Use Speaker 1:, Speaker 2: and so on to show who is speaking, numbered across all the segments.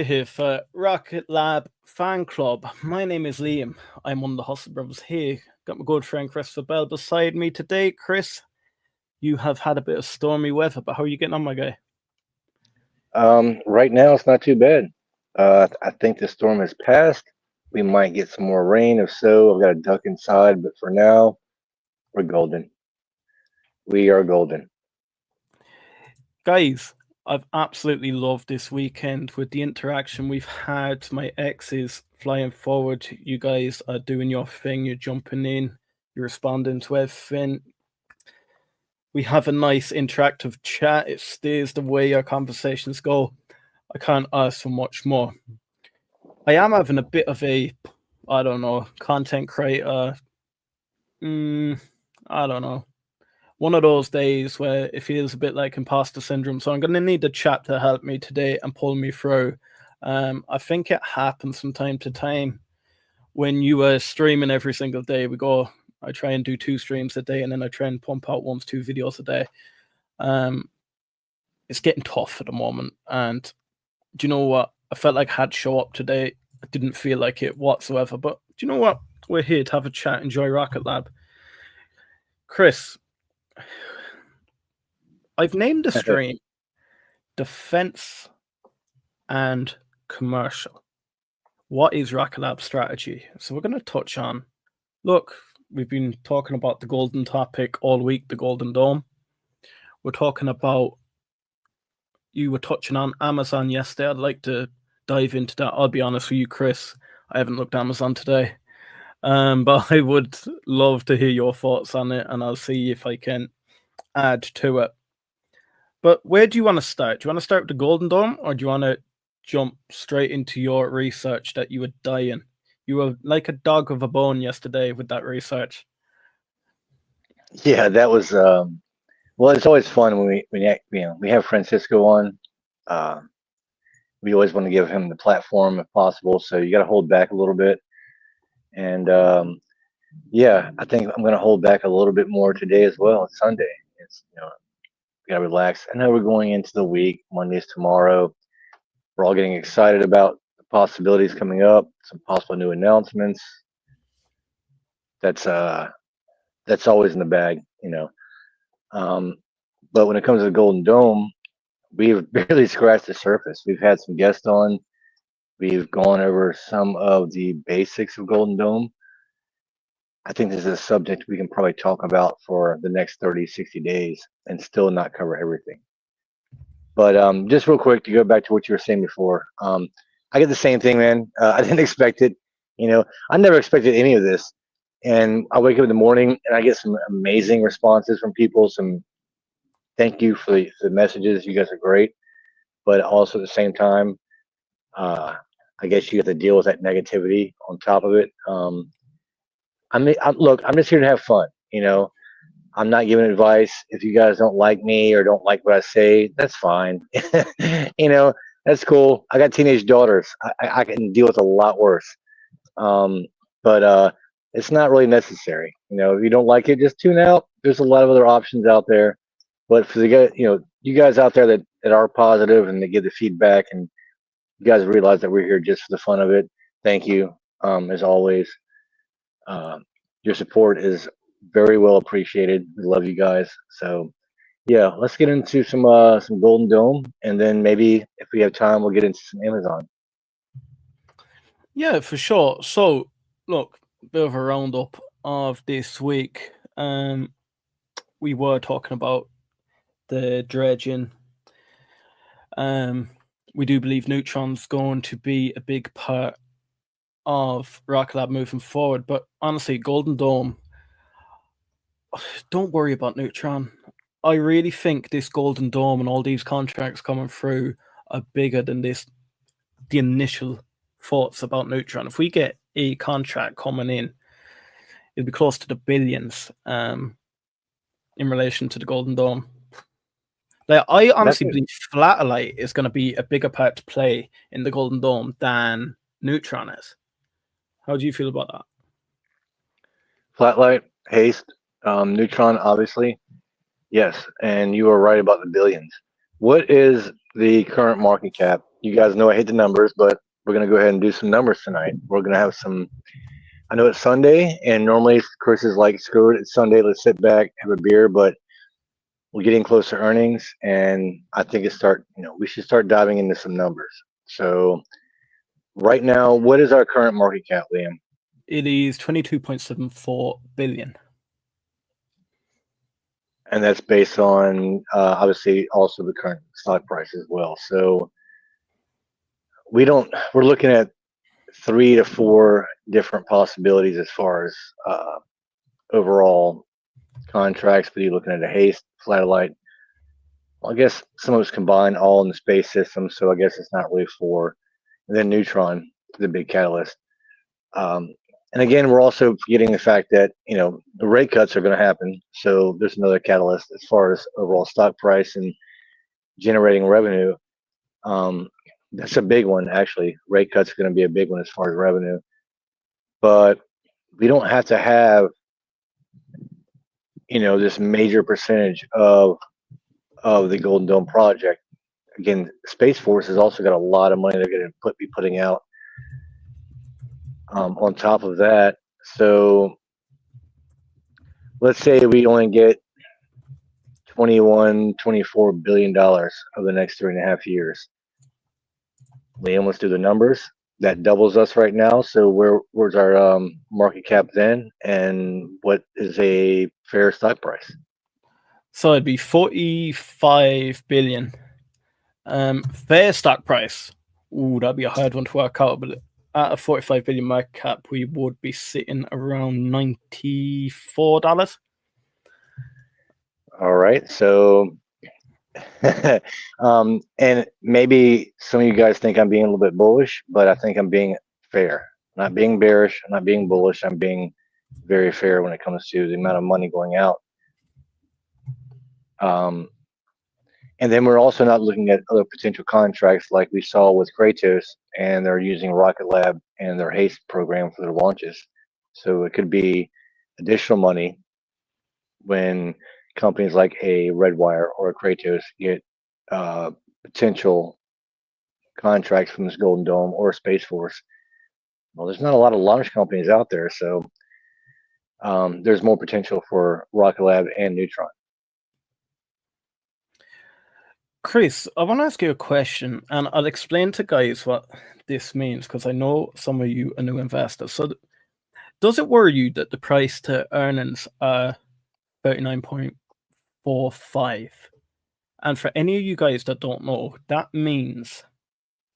Speaker 1: Here for Rocket Lab Fan Club. My name is Liam. I'm one of the Hustle Brothers here. Got my good friend Christopher Bell beside me today. Chris, you have had a bit of stormy weather, but how are you getting on, my guy?
Speaker 2: Right now it's not too bad. I think the storm has passed. We might get some more rain. If so, I've got a duck inside, but for now, we're golden. We are golden.
Speaker 1: Guys, I've absolutely loved this weekend with the interaction we've had. My ex is flying forward. You guys are doing your thing. You're jumping in. You're responding to everything. We have a nice interactive chat. It stays the way our conversations go. I can't ask for much more. I am having a bit of a, I don't know, content creator. I don't know. One of those days where it feels a bit like imposter syndrome. So I'm going to need a chat to help me today and pull me through. I think it happens from time to time when you are streaming every single day. I try and do 2 streams a day, and then I try and pump out 1 to 2 videos a day. It's getting tough at the moment. And do you know what? I felt like I had to show up today. I didn't feel like it whatsoever. But do you know what? We're here to have a chat, enjoy Rocket Lab. Chris, I've named the stream Defense and Commercial. What is Rocket Lab strategy? So we're going to touch on, look, we've been talking about the golden topic all week, the Golden Dome. We're talking about, you were touching on Amazon yesterday. I'd like to dive into that. I'll be honest with you, Chris, I haven't looked at Amazon today. But I would love to hear your thoughts on it, and I'll see if I can add to it. But where do you want to start? Do you want to start with the Golden Dome, or do you want to jump straight into your research that you were dying? You were like a dog with a bone yesterday with that research.
Speaker 2: Yeah, that was well. It's always fun when we have Francisco on. Uh, we always want to give him the platform if possible, so you got to hold back a little bit. And yeah, I think I'm going to hold back a little bit more today as well. It's Sunday. It's we got to relax. I know we're going into the week. Monday's tomorrow. We're all getting excited about the possibilities coming up, some possible new announcements. That's uh that's always in the bag. Um, but when it comes to the Golden Dome, we've barely scratched the surface. We've had some guests on. We've gone over some of the basics of Golden Dome. I think this is a subject we can probably talk about for the next 30, 60 days and still not cover everything. But just real quick to go back to what you were saying before, I get the same thing, man. I didn't expect it. I never expected any of this. And I wake up in the morning and I get some amazing responses from people. Some thank you for the messages. You guys are great. But also at the same time, uh, I guess you have to deal with that negativity on top of it. Look, I'm just here to have fun. I'm not giving advice. If you guys don't like me or don't like what I say, that's fine. you know, that's cool. I got teenage daughters. I can deal with a lot worse. Um, but it's not really necessary. If you don't like it, just tune out. There's a lot of other options out there. But for the guys, you guys out there that are positive and they give the feedback, and you guys realize that we're here just for the fun of it. Thank you. As always, uh, your support is very well appreciated. We love you guys. So yeah, let's get into some Golden Dome, and then maybe if we have time, we'll get into some Amazon.
Speaker 1: Yeah, for sure. So, look, bit of a roundup of this week. We were talking about the dredging. We do believe Neutron's going to be a big part of Rocket Lab moving forward. But honestly, Golden Dome, don't worry about Neutron. I really think this Golden Dome and all these contracts coming through are bigger than the initial thoughts about Neutron. If we get a contract coming in, it'll be close to the billions in relation to the Golden Dome. Like, I honestly believe Flatlight is going to be a bigger part to play in the Golden Dome than Neutron is. How do you feel about that?
Speaker 2: Flatlight, Haste, Neutron, obviously. Yes, and you are right about the billions. What is the current market cap you guys know I hate the numbers, but we're going to go ahead and do some numbers tonight. We're going to have some. I know it's Sunday, and normally Chris is like, screw it, it's Sunday, let's sit back, have a beer, but we're getting close to earnings, and I think we should start diving into some numbers. So right now, what is our current market cap, Liam?
Speaker 1: It is 22.74 billion.
Speaker 2: And that's based on obviously also the current stock price as well. So we're looking at 3 to 4 different possibilities as far as overall contracts. But you're looking at a Haste, Flatellite. Well, I guess some of it's combined all in the space system. So I guess it's not really 4. And then Neutron, the big catalyst. And again, we're also forgetting the fact that, the rate cuts are going to happen. So there's another catalyst as far as overall stock price and generating revenue. That's a big one, actually. Rate cuts are going to be a big one as far as revenue. But we don't have to have, this major percentage of the Golden Dome project. Again, Space Force has also got a lot of money they're going to be putting out on top of that. So let's say we only get $24 billion over the next 3.5 years. Liam, let's do the numbers. That doubles us right now. So where's our market cap then, and what is a fair stock price?
Speaker 1: So it'd be 45 billion. Fair stock price. Ooh, that'd be a hard one to work out, but at a 45 billion market cap, we would be sitting around $94.
Speaker 2: All right. So, and maybe some of you guys think I'm being a little bit bullish, but I think I'm being fair. I'm not being bearish. I'm not being bullish. I'm being very fair when it comes to the amount of money going out. And then we're also not looking at other potential contracts like we saw with Kratos, and they're using Rocket Lab and their Haste program for their launches. So it could be additional money when companies like a Redwire or a Kratos get potential contracts from this Golden Dome or Space Force. Well, there's not a lot of launch companies out there, so there's more potential for Rocket Lab and Neutron.
Speaker 1: Chris, I want to ask you a question, and I'll explain to guys what this means, because I know some of you are new investors. So does it worry you that the price to earnings are 39.45? And for any of you guys that don't know, that means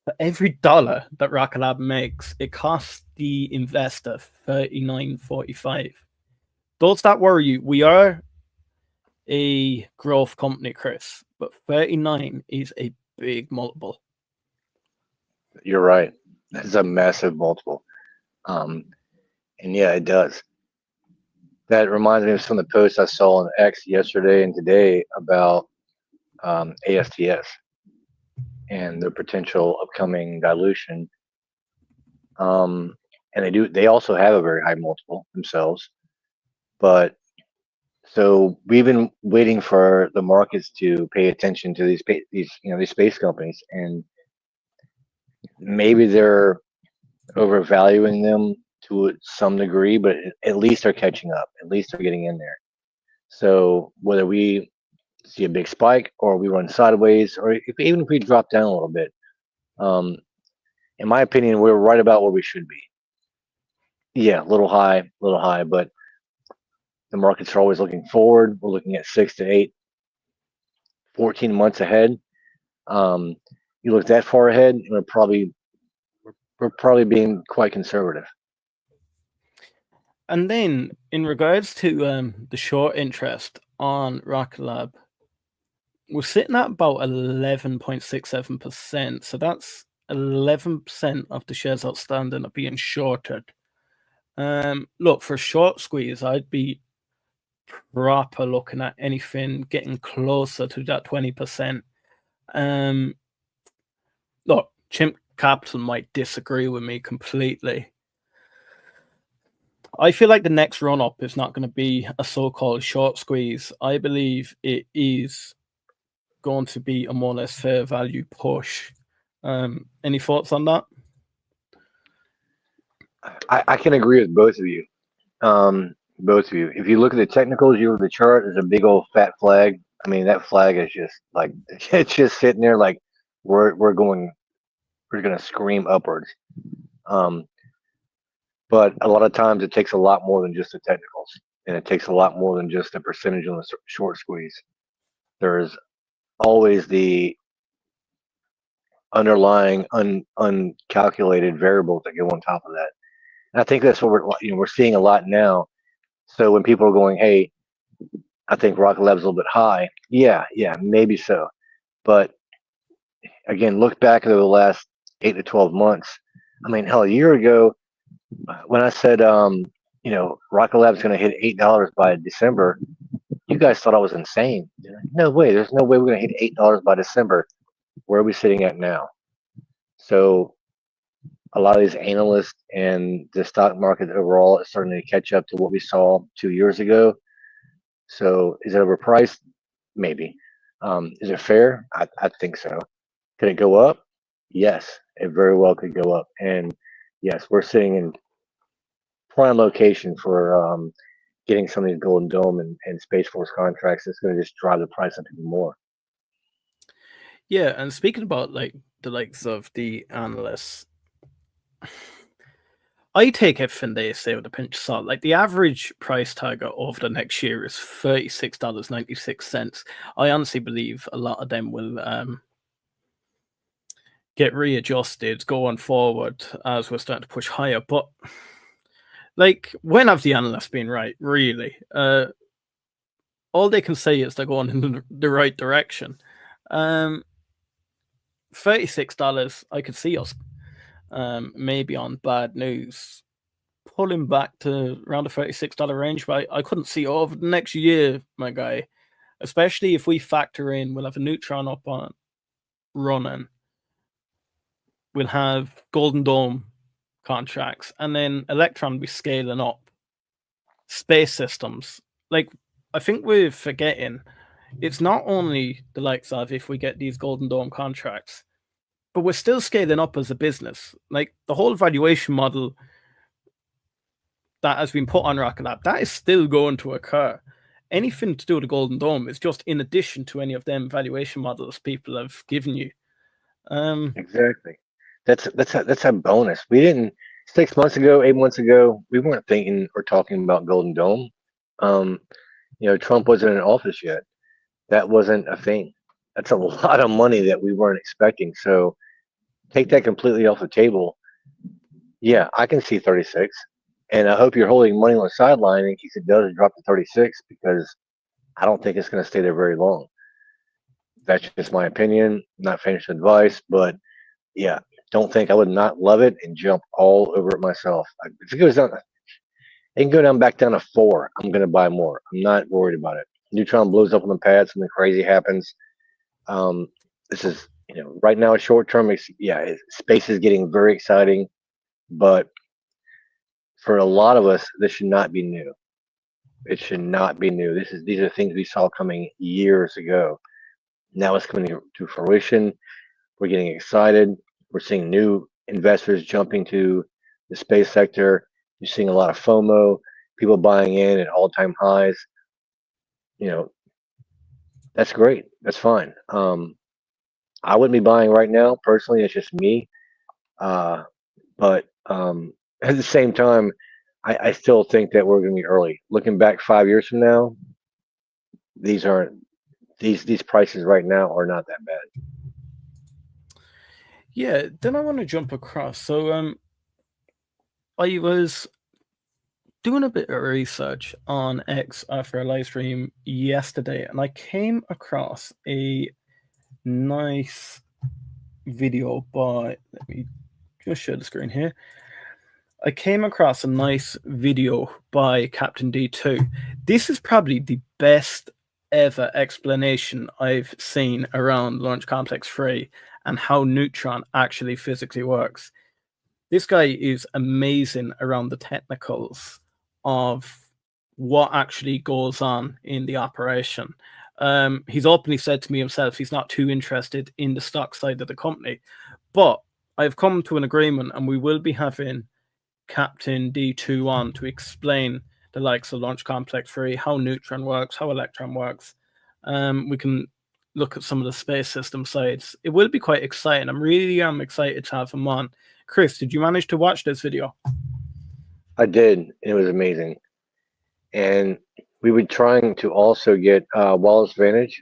Speaker 1: for every dollar that Rocket Lab makes, it costs the investor $39.45. Does that worry you? We are a growth company, Chris, but 39 is a big multiple.
Speaker 2: You're right. That's a massive multiple. And yeah, it does. That reminds me of some of the posts I saw on X yesterday and today about ASTS and the potential upcoming dilution. And they also have a very high multiple themselves. But so we've been waiting for the markets to pay attention to these space companies, and maybe they're overvaluing them to some degree, but at least they're catching up. At least they're getting in there. So whether we see a big spike or we run sideways, or even if we drop down a little bit, in my opinion, we're right about where we should be. Yeah, a little high, but the markets are always looking forward. We're looking at 6 to 8, 14 months ahead. You look that far ahead, and we're probably being quite conservative.
Speaker 1: And then in regards to the short interest on Rocket Lab, we're sitting at about 11.67%. So that's 11% of the shares outstanding are being shorted. Look, for a short squeeze, I'd be proper looking at anything getting closer to that 20%. Look, Chimp Capital might disagree with me completely. I feel like the next run up is not going to be a so-called short squeeze. I believe it is going to be a more or less fair value push. Any thoughts on that?
Speaker 2: I can agree with both of you. Both of you. If you look at the technicals, you look at the chart, there's a big old fat flag. I mean, that flag is just like it's just sitting there like we're gonna scream upwards. Um, but a lot of times it takes a lot more than just the technicals, and it takes a lot more than just a percentage on the short squeeze. There's always the underlying uncalculated variables that go on top of that. And I think that's what we're seeing a lot now. So when people are going, hey, I think Rocket Lab's a little bit high. Yeah, maybe so. But again, look back over the last 8 to 12 months. I mean, hell, a year ago, when I said, Rocket Lab's going to hit $8 by December, you guys thought I was insane. No way. There's no way we're going to hit $8 by December. Where are we sitting at now? So a lot of these analysts and the stock market overall is starting to catch up to what we saw 2 years ago. So is it overpriced? Maybe. Is it fair? I think so. Could it go up? Yes, it very well could go up. And yes, we're sitting in prime location for getting some of these Golden Dome and Space Force contracts. It's going to just drive the price up even more.
Speaker 1: Yeah, and speaking about like the likes of the analysts, I take everything they say with a pinch of salt. Like the average price target over the next year is $36.96. I honestly believe a lot of them will get readjusted going forward as we're starting to push higher. But like, when have the analysts been right? Really, all they can say is they're going in the right direction. $36, I could see us maybe on bad news pulling back to around the $36 range, but I couldn't see over the next year, my guy. Especially if we factor in, we'll have a Neutron up on running, we'll have Golden Dome contracts, and then Electron will be scaling up. Space systems, like I think we're forgetting, it's not only the likes of if we get these Golden Dome contracts, but we're still scaling up as a business. Like the whole valuation model that has been put on Rocket Lab, that is still going to occur. Anything to do with the Golden Dome is just in addition to any of them valuation models people have given you.
Speaker 2: Exactly. That's a bonus. We didn't 6 months ago, 8 months ago, we weren't thinking or talking about Golden Dome. Trump wasn't in office yet. That wasn't a thing. That's a lot of money that we weren't expecting. So take that completely off the table. Yeah, I can see 36. And I hope you're holding money on the sideline in case it does drop to 36, because I don't think it's going to stay there very long. That's just my opinion, not financial advice, but yeah, don't think I would not love it and jump all over it myself. If it goes down, it can go down back down to 4. I'm going to buy more. I'm not worried about it. Neutron blows up on the pad, something crazy happens. This is, right now, short term, space is getting very exciting, but for a lot of us, this should not be new. It should not be new. These are things we saw coming years ago. Now it's coming to fruition. We're getting excited. We're seeing new investors jumping to the space sector. You're seeing a lot of FOMO, people buying in at all-time highs. That's great. That's fine. I wouldn't be buying right now personally. It's just me. But at the same time, I still think that we're going to be early. Looking back 5 years from now, these prices right now are not that bad.
Speaker 1: Yeah, then I want to jump across. So I was doing a bit of research on X after a live stream yesterday, and I came across a nice video by, let me just share the screen here. I came across a nice video by Captain D2. This is probably the best ever explanation I've seen around Launch Complex 3 and how Neutron actually physically works. This guy is amazing around the technicals of what actually goes on in the operation. He's openly said to me himself he's not too interested in the stock side of the company, But I've come to an agreement, and we will be having Captain D2 on to explain the likes of Launch Complex 3, how Neutron works, how Electron works. We can look at some of the space system sides. It will be quite exciting. I'm really excited to have him on. Chris, did you manage to watch this video?
Speaker 2: I did. It was amazing. And we were trying to also get Wallace Vantage,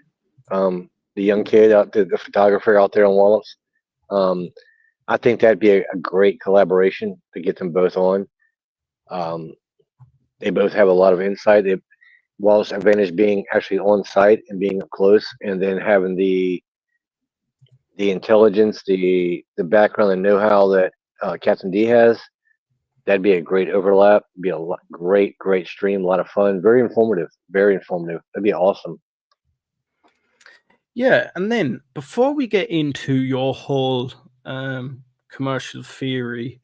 Speaker 2: the young kid out there, the photographer out there on Wallace. I think that'd be a great collaboration to get them both on. They both have a lot of insight. Wallace Advantage being actually on site and being up close, and then having the intelligence, the background and know-how that Captain D has. That'd be a great overlap. It'd be a great stream, a lot of fun, very informative, very informative. That'd be awesome.
Speaker 1: Yeah, and then before we get into your whole commercial theory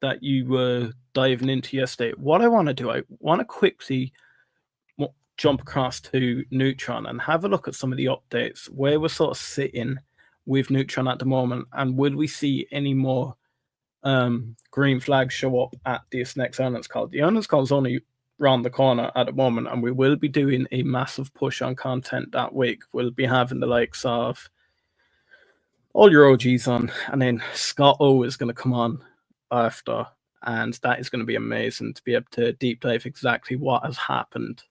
Speaker 1: that you were diving into yesterday, what I want to do, I want to quickly jump across to Neutron and have a look at some of the updates, where we're sort of sitting with Neutron at the moment, and will we see any more green flags show up at this next earnings call? The earnings call is only around the corner at the moment, and we will be doing a massive push on content that week. We'll be having the likes of all your OGs on, and then Scott O is going to come on after, and that is going to be amazing to be able to deep dive exactly what has happened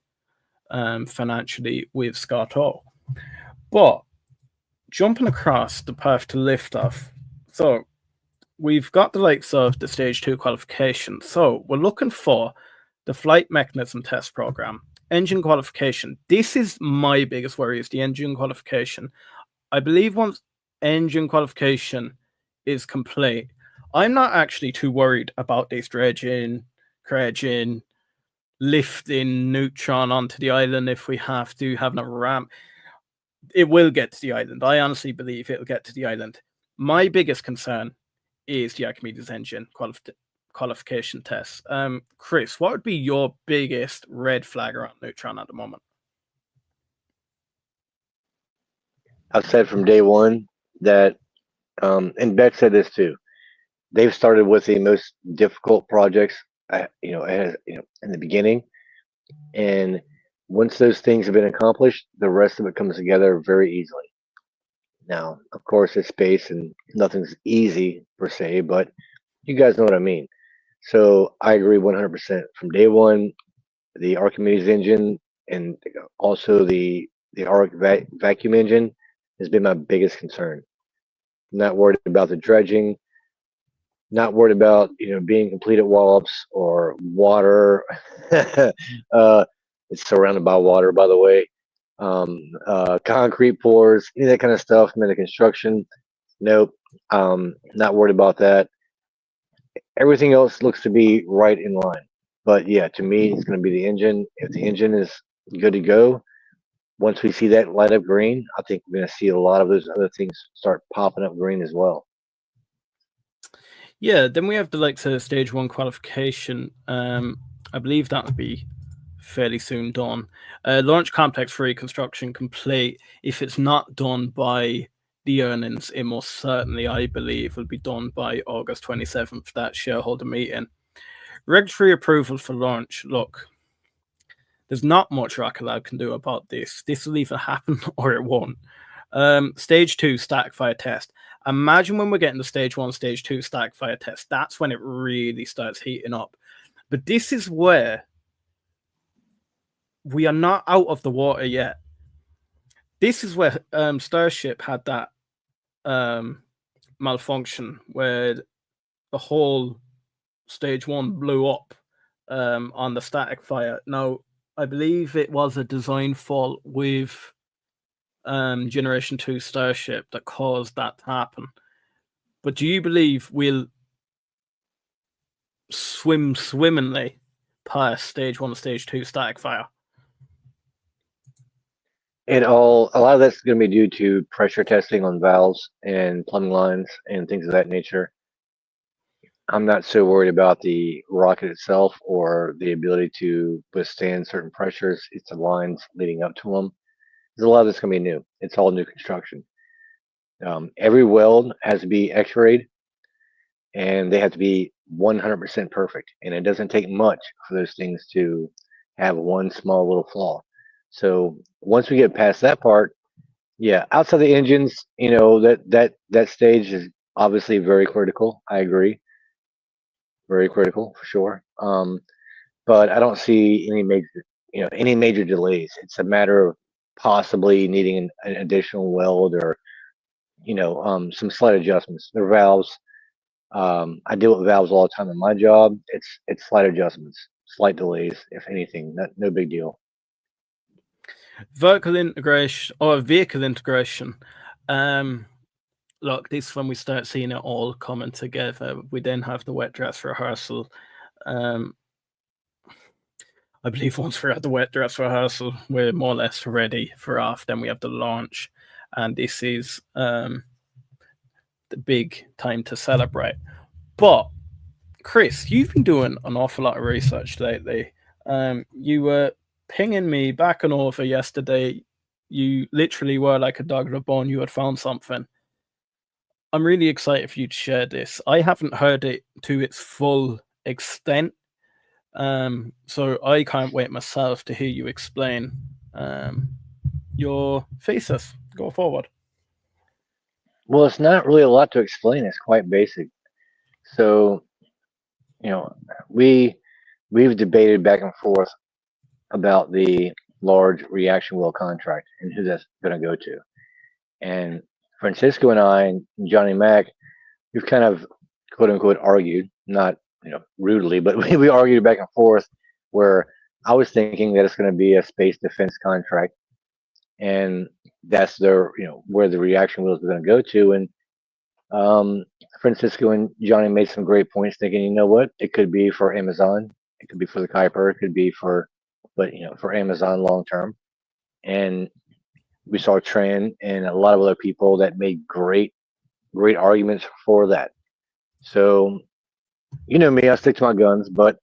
Speaker 1: financially with Scott O. But jumping across the path to liftoff, so we've got the likes of the stage 2 qualification. So we're looking for the flight mechanism test program, engine qualification. This is my biggest worry, is the engine qualification. I believe once engine qualification is complete, I'm not actually too worried about this dredging, lifting Neutron onto the island if we have to, having a ramp. It will get to the island. I honestly believe it'll get to the island. My biggest concern is the Archimedes engine qualification test. Chris, what would be your biggest red flag around Neutron at the moment?
Speaker 2: I've said from day one that, and Beck said this too. They've started with the most difficult projects, in the beginning, and once those things have been accomplished, the rest of it comes together very easily. Now, of course, it's space and nothing's easy per se, but you guys know what I mean. So I agree 100%. From day one, the Archimedes engine and also the Arc vacuum engine has been my biggest concern. Not worried about the dredging, not worried about being completed wallops or water. It's surrounded by water, by the way. Concrete pours, any of that kind of stuff. The construction, nope. Not worried about that. Everything else looks to be right in line. But yeah, to me, it's going to be the engine. If the engine is good to go, once we see that light up green, I think we're going to see a lot of those other things start popping up green as well.
Speaker 1: Yeah, then we have the likes of stage 1 qualification. I believe that would be fairly soon done. Launch complex 3 construction complete. If it's not done by the earnings, it most certainly, I believe, will be done by August 27th, that shareholder meeting. Regulatory approval for launch. Look, there's not much RKLB can do about this. This will either happen or it won't. Stage 2 static fire test. Imagine when we're getting the stage 1, stage 2 static fire test. That's when it really starts heating up. But this is where we are not out of the water yet. This is where Starship had that malfunction where the whole stage 1 blew up on the static fire. Now, I believe it was a design fault with Generation 2 Starship that caused that to happen. But do you believe we'll swim swimmingly past stage 1 and stage 2 static fire?
Speaker 2: And a lot of that's going to be due to pressure testing on valves and plumbing lines and things of that nature. I'm not so worried about the rocket itself or the ability to withstand certain pressures. It's the lines leading up to them. There's a lot of that's going to be new. It's all new construction. Every weld has to be X-rayed, and they have to be 100% perfect. And it doesn't take much for those things to have one small little flaw. So once we get past that part, yeah, outside the engines, that stage is obviously very critical. I agree, very critical for sure. But I don't see any major delays. It's a matter of possibly needing an additional weld or some slight adjustments. Their valves. I deal with valves all the time in my job. It's slight adjustments, slight delays, if anything. No big deal.
Speaker 1: Vertical integration or vehicle integration. Look, this is when we start seeing it all coming together. We then have the wet dress rehearsal. I believe once we're at the wet dress rehearsal, we're more or less ready for off. Then we have the launch, and this is the big time to celebrate. But Chris, you've been doing an awful lot of research lately. You were pinging me back and over yesterday. You literally were like a dog at a bone. You had found something. I'm really excited for you to share this. I haven't heard it to its full extent. So I can't wait myself to hear you explain your thesis. Go forward.
Speaker 2: Well, it's not really a lot to explain. It's quite basic. So, we've debated back and forth about the large reaction wheel contract and who that's going to go to. And Francisco and I and Johnny Mac, we've kind of quote unquote argued, not rudely, but we argued back and forth where I was thinking that it's going to be a space defense contract, and that's where the reaction wheels are going to go to. And Francisco and Johnny made some great points, thinking, you know what, it could be for Amazon, it could be for the Kuiper, it could be for Amazon long term. And we saw Tran and a lot of other people that made great arguments for that. So, you know me, I stick to my guns, but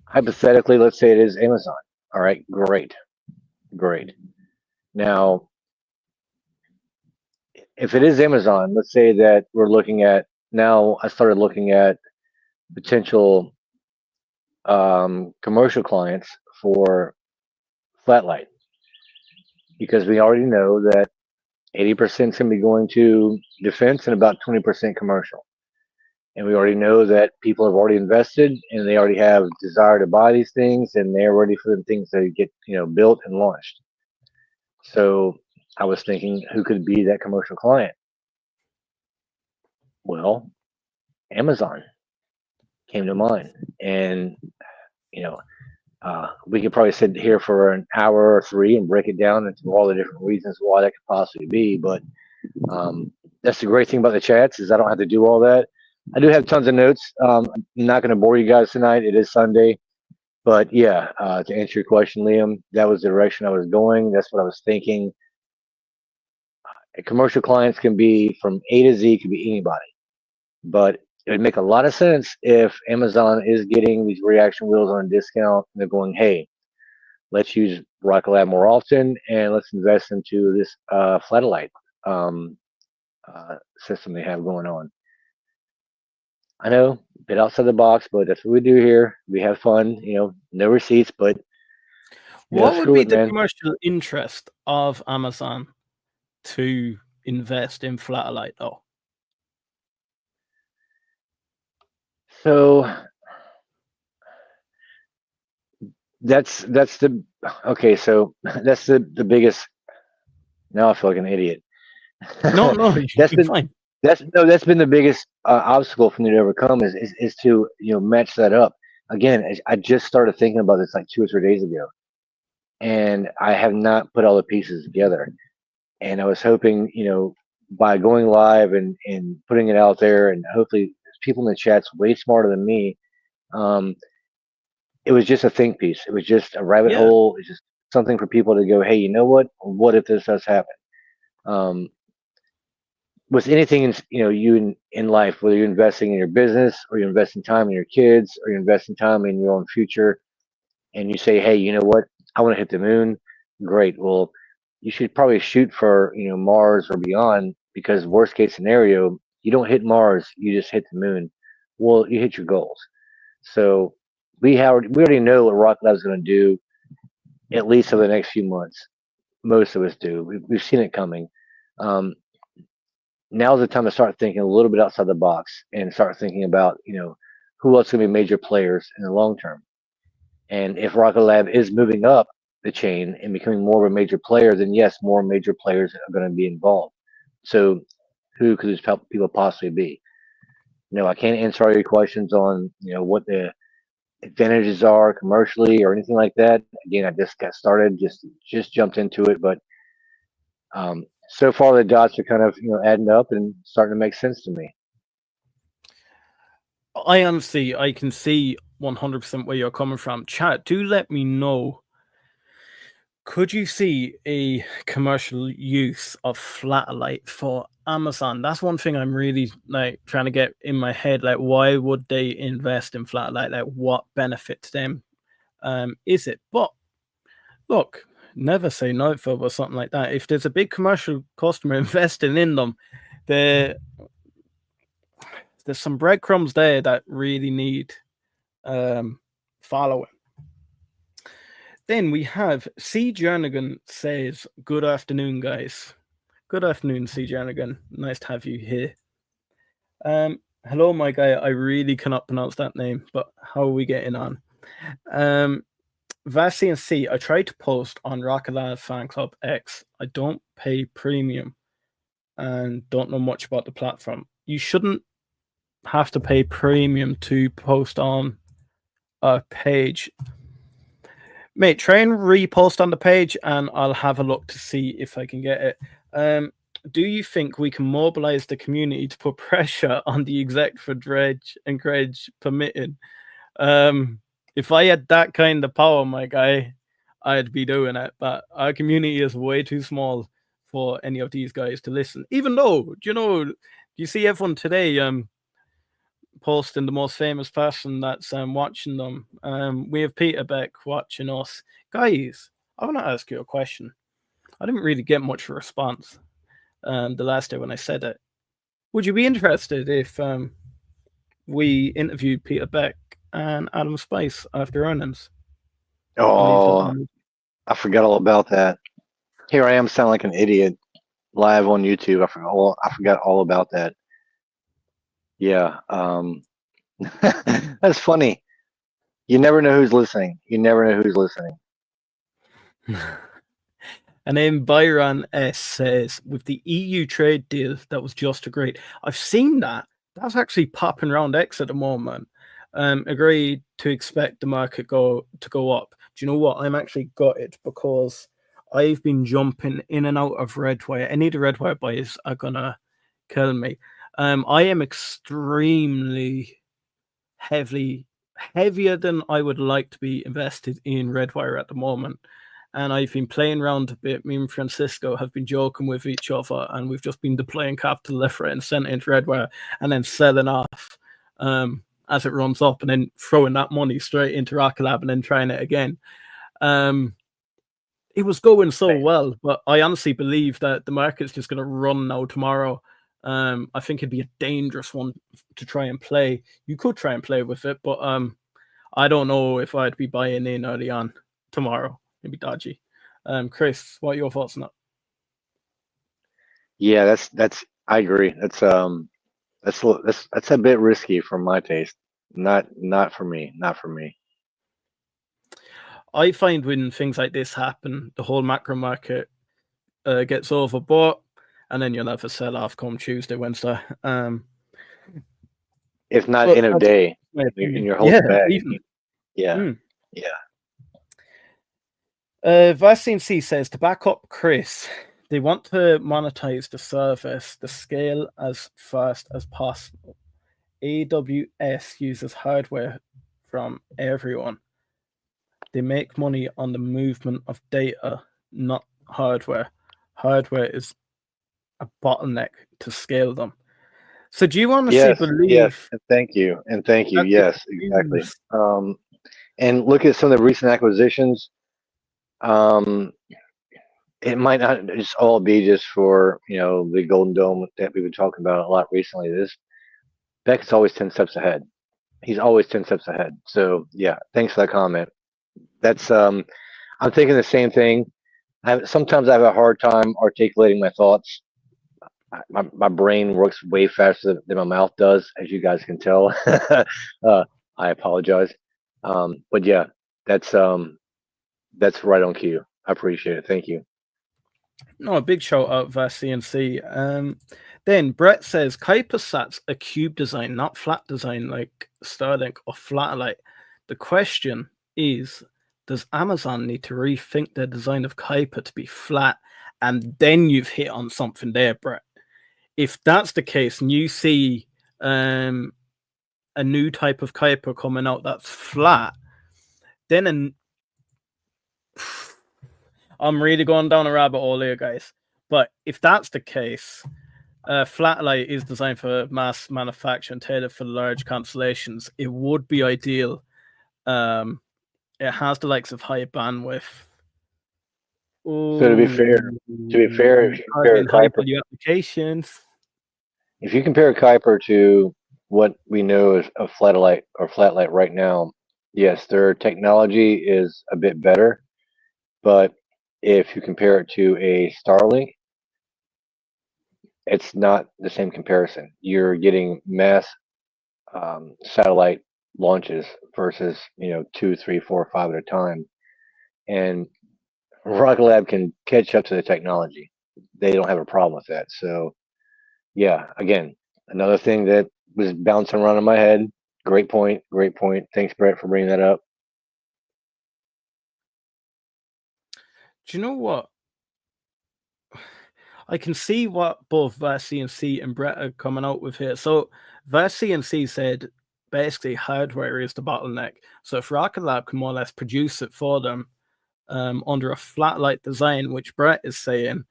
Speaker 2: hypothetically, let's say it is Amazon. All right, great. Now, if it is Amazon, let's say that we're looking at now. I started looking at potential commercial clients for Flatlight because we already know that 80% is going to be going to defense and about 20% commercial. And we already know that people have already invested and they already have desire to buy these things and they're ready for the things to get built and launched. So I was thinking, who could be that commercial client? Well, Amazon came to mind, and we could probably sit here for an hour or three and break it down into all the different reasons why that could possibly be. But that's the great thing about the chats is I don't have to do all that. I do have tons of notes. I'm not going to bore you guys tonight. It is Sunday. But yeah, to answer your question, Liam, that was the direction I was going. That's what I was thinking. Commercial clients can be from A to Z, could be anybody. But it would make a lot of sense if Amazon is getting these reaction wheels on a discount and they're going, hey, let's use Rocket Lab more often and let's invest into this Flatlight system they have going on. I know, a bit outside the box, but that's what we do here. We have fun, no receipts, but
Speaker 1: what would be the commercial interest of Amazon to invest in Flatlight though?
Speaker 2: So that's the okay. So that's the biggest. Now I feel like an idiot.
Speaker 1: No,
Speaker 2: that's been
Speaker 1: fine.
Speaker 2: That's been the biggest obstacle for me to overcome is to match that up. Again, I just started thinking about this like 2 or 3 days ago, and I have not put all the pieces together. And I was hoping, by going live and putting it out there, and hopefully people in the chat's way smarter than me. It was just a think piece. It was just a rabbit hole. It's just something for people to go, hey, you know what? What if this does happen? With anything in life, whether you're investing in your business or you're investing time in your kids or you're investing time in your own future, and you say, hey, you know what? I want to hit the moon. Great. Well, you should probably shoot for Mars or beyond because worst case scenario, you don't hit Mars, you just hit the moon. Well, you hit your goals. So we already know what Rocket Lab is going to do at least over the next few months. Most of us do. We've seen it coming. Um, Now's the time to start thinking a little bit outside the box and start thinking about, who else going to be major players in the long term. And if Rocket Lab is moving up the chain and becoming more of a major player, then yes, more major players are going to be involved. So who could these people possibly be? I can't answer all your questions on, what the advantages are commercially or anything like that. Again, I just got started, just jumped into it, but so far the dots are kind of adding up and starting to make sense to me.
Speaker 1: I can see 100% where you're coming from. Chat, do let me know. Could you see a commercial use of Flatlight for Amazon? That's one thing I'm really trying to get in my head. Like, why would they invest in Flatlight? Like, what benefits them is it? But look, never say no for something like that. If there's a big commercial customer investing in them, there's some breadcrumbs there that really need following. Then we have C. Jernigan says, "Good afternoon, guys." Good afternoon, C. Jernigan. Nice to have you here. Hello, my guy. I really cannot pronounce that name, but how are we getting on? Vassi and C, I tried to post on Rocket Lab Fan Club X. I don't pay premium and don't know much about the platform. You shouldn't have to pay premium to post on a page. Mate, try and repost on the page and I'll have a look to see if I can get it. Do you think we can mobilize the community to put pressure on the exec for Dredge and Gredge permitting? If I had that kind of power, my guy, I'd be doing it. But our community is way too small for any of these guys to listen. Even though, you see everyone today posting the most famous person that's watching them. We have Peter Beck watching us. Guys, I want to ask you a question. I didn't really get much of a response the last day when I said it. Would you be interested if we interviewed Peter Beck and Adam Spice after earnings?
Speaker 2: Oh, I forgot all about that. Here I am sounding like an idiot live on YouTube. I forgot all about that. Yeah. That's funny. You never know who's listening.
Speaker 1: And then Byron S says, with the EU trade deal, that was just a great. I've seen that. That's actually popping around X at the moment. Agreed to expect the market to go up. Do you know what? I'm actually gutted because I've been jumping in and out of Redwire. Any of the Redwire buys are gonna kill me. I am extremely heavier than I would like to be invested in Redwire at the moment. And I've been playing around a bit. Me and Francisco have been joking with each other, and we've just been deploying capital left, right, and center into Redwire, and then selling off as it runs up, and then throwing that money straight into Rocket Lab, and then trying it again. It was going so well, but I honestly believe that the market's just going to run now tomorrow. I think it'd be a dangerous one to try and play. You could try and play with it, but I don't know if I'd be buying in early on tomorrow. It'd be dodgy. Chris, what are your thoughts on that?
Speaker 2: Yeah, that's. I agree. That's a bit risky for my taste. Not for me. Not for me.
Speaker 1: I find when things like this happen, the whole macro market gets overbought, and then you'll have a sell-off come Tuesday, Wednesday.
Speaker 2: If not in a day, in your whole bag. Yeah.
Speaker 1: Vaccine C says, to back up Chris, they want to monetize the service, the scale as fast as possible. AWS uses hardware from everyone. They make money on the movement of data, not hardware. Hardware is a bottleneck to scale them. So do you honestly believe?
Speaker 2: Yes, and thank you. Yes, exactly. And look at some of the recent acquisitions. it might not just all be just for, you know, the Golden Dome that we've been talking about a lot recently. This Beckett's always 10 steps ahead. He's always 10 steps ahead. So yeah, thanks for that comment. That's I'm thinking the same thing. Sometimes I have a hard time articulating my thoughts. My brain works way faster than my mouth does, as you guys can tell. I apologize. But yeah, that's right on cue. I appreciate it. Thank you.
Speaker 1: No, a big shout out for CNC. Then Brett says Kuipersat's a cube design, not flat design like Starlink or Flatellite. The question is, does Amazon need to rethink their design of Kuiper to be flat? And then you've hit on something there, Brett. If that's the case, and you see a new type of Kuiper coming out that's flat, then I'm really going down a rabbit hole here, guys. But if that's the case, Flatellite is designed for mass manufacture and tailored for large constellations. It would be ideal. It has the likes of high bandwidth.
Speaker 2: So to be fair, if you compare Kuiper,
Speaker 1: applications.
Speaker 2: if you compare Kuiper to what we know is a Flatellite right now, yes, their technology is a bit better. But if you compare it to a Starlink, it's not the same comparison. You're getting mass satellite launches versus, you know, 2, 3, 4, 5 at a time, and Rocket Lab can catch up to the technology. They don't have a problem with that. So yeah, again, another thing that was bouncing around in my head. Great point. Great point. Thanks, Brett, for bringing that up.
Speaker 1: Do you know what? I can see what both CNC and Brett are coming out with here. So CNC said basically hardware is the bottleneck. So if Rocket Lab can more or less produce it for them under a flat-light design, which Brett is saying,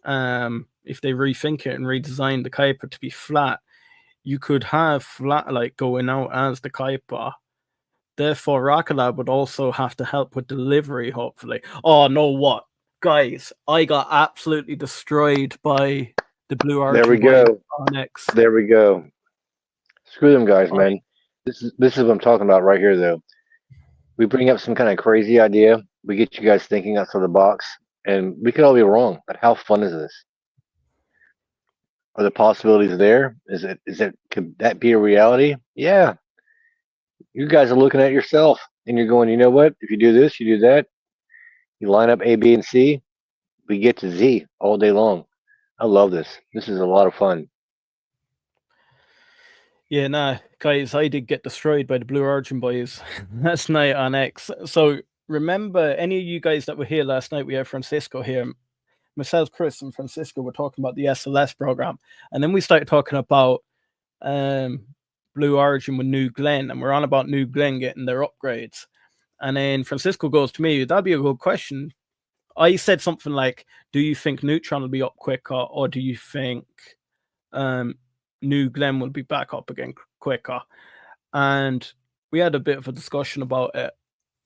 Speaker 1: if they rethink it and redesign the Kuiper to be flat, you could have flat-light going out as the Kuiper. Therefore, Rocket Lab would also have to help with delivery, hopefully. Oh, no, what? Guys, I got absolutely destroyed by the Blue Origin.
Speaker 2: There we go. There we go. Screw them guys, man. This is what I'm talking about right here, though. We bring up some kind of crazy idea. We get you guys thinking outside the box, and we could all be wrong. But how fun is this? Are the possibilities there? Could that be a reality? Yeah. You guys are looking at yourself, and you're going, you know what? If you do this, you do that. You line up A, B, and C. We get to Z all day long. I love this. This is a lot of fun.
Speaker 1: Yeah, nah, guys, I did get destroyed by the Blue Origin boys last night on X. So remember, any of you guys that were here last night, we had Francisco here. Myself, Chris, and Francisco were talking about the SLS program. And then we started talking about Blue Origin with New Glenn, and we're on about New Glenn getting their upgrades. And then Francisco goes to me, that'd be a good question. I said something like, do you think Neutron will be up quicker, or do you think New Glenn will be back up again quicker? And we had a bit of a discussion about it.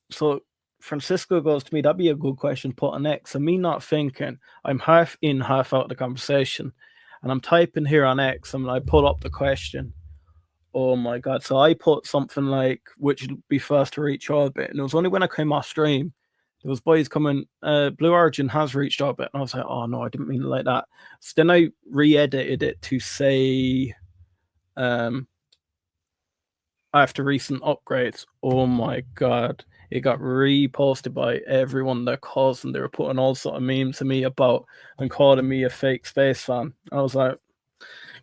Speaker 1: So Francisco goes to me, that'd be a good question to put on X. And me not thinking, I'm half in, half out of the conversation. And I'm typing here on X, and I pull up the question. Oh my God. So I put something like, which would be first to reach orbit. And it was only when I came off stream, there was boys coming, Blue Origin has reached orbit. And I was like, oh no, I didn't mean it like that. So then I re-edited it to say, after recent upgrades, oh my God, it got reposted by everyone that calls, and they were putting all sort of memes to me about and calling me a fake space fan. I was like,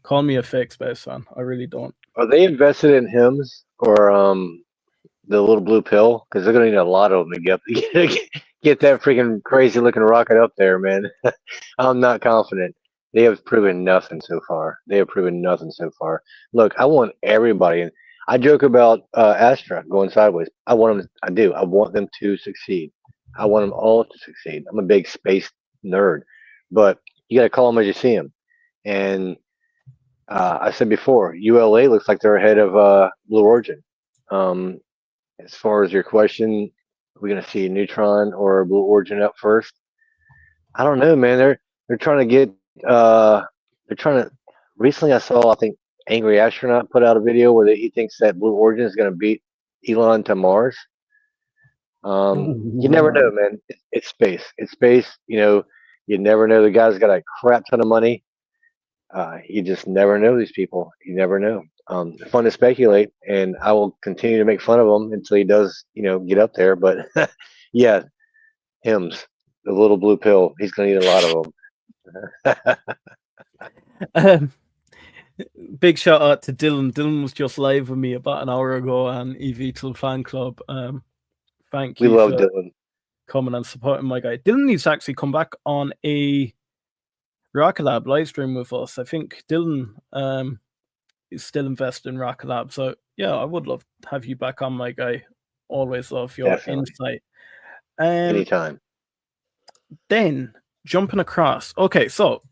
Speaker 1: call me a fake space fan. I really don't.
Speaker 2: Are they invested in hymns or the little blue pill? Because they're gonna need a lot of them to get that freaking crazy looking rocket up there, man. I'm not confident. They have proven nothing so far. Look, I want everybody, and I joke about Astra going sideways. I want them. I do. I want them to succeed. I want them all to succeed. I'm a big space nerd, but you got to call them as you see them. And I said before, ULA looks like they're ahead of Blue Origin. As far as your question, we're going to see Neutron or Blue Origin up first. I don't know, man. They're trying to get they're trying to. Recently, I saw, I think, Angry Astronaut put out a video where he thinks that Blue Origin is going to beat Elon to Mars. You never know,
Speaker 1: Ooh.
Speaker 2: man. It's space. It's space. You know, you never know. The guy's got a crap ton of money. You just never know these people. You never know. Fun to speculate, and I will continue to make fun of him until he does, get up there. But yeah, hymns, the little blue pill. He's going to eat a lot of them.
Speaker 1: Um, big shout out to Dylan. Dylan was just live with me about an hour ago on eVTOL fan club. Thank
Speaker 2: We
Speaker 1: you
Speaker 2: love
Speaker 1: for
Speaker 2: Dylan.
Speaker 1: coming and supporting my guy. Dylan needs to actually come back on a Rocket Lab live stream with us. I think Dylan is still invested in Rocket Lab. So yeah, I would love to have you back on, my guy. Always love your
Speaker 2: Definitely.
Speaker 1: insight.
Speaker 2: Anytime.
Speaker 1: Then jumping across. Okay, so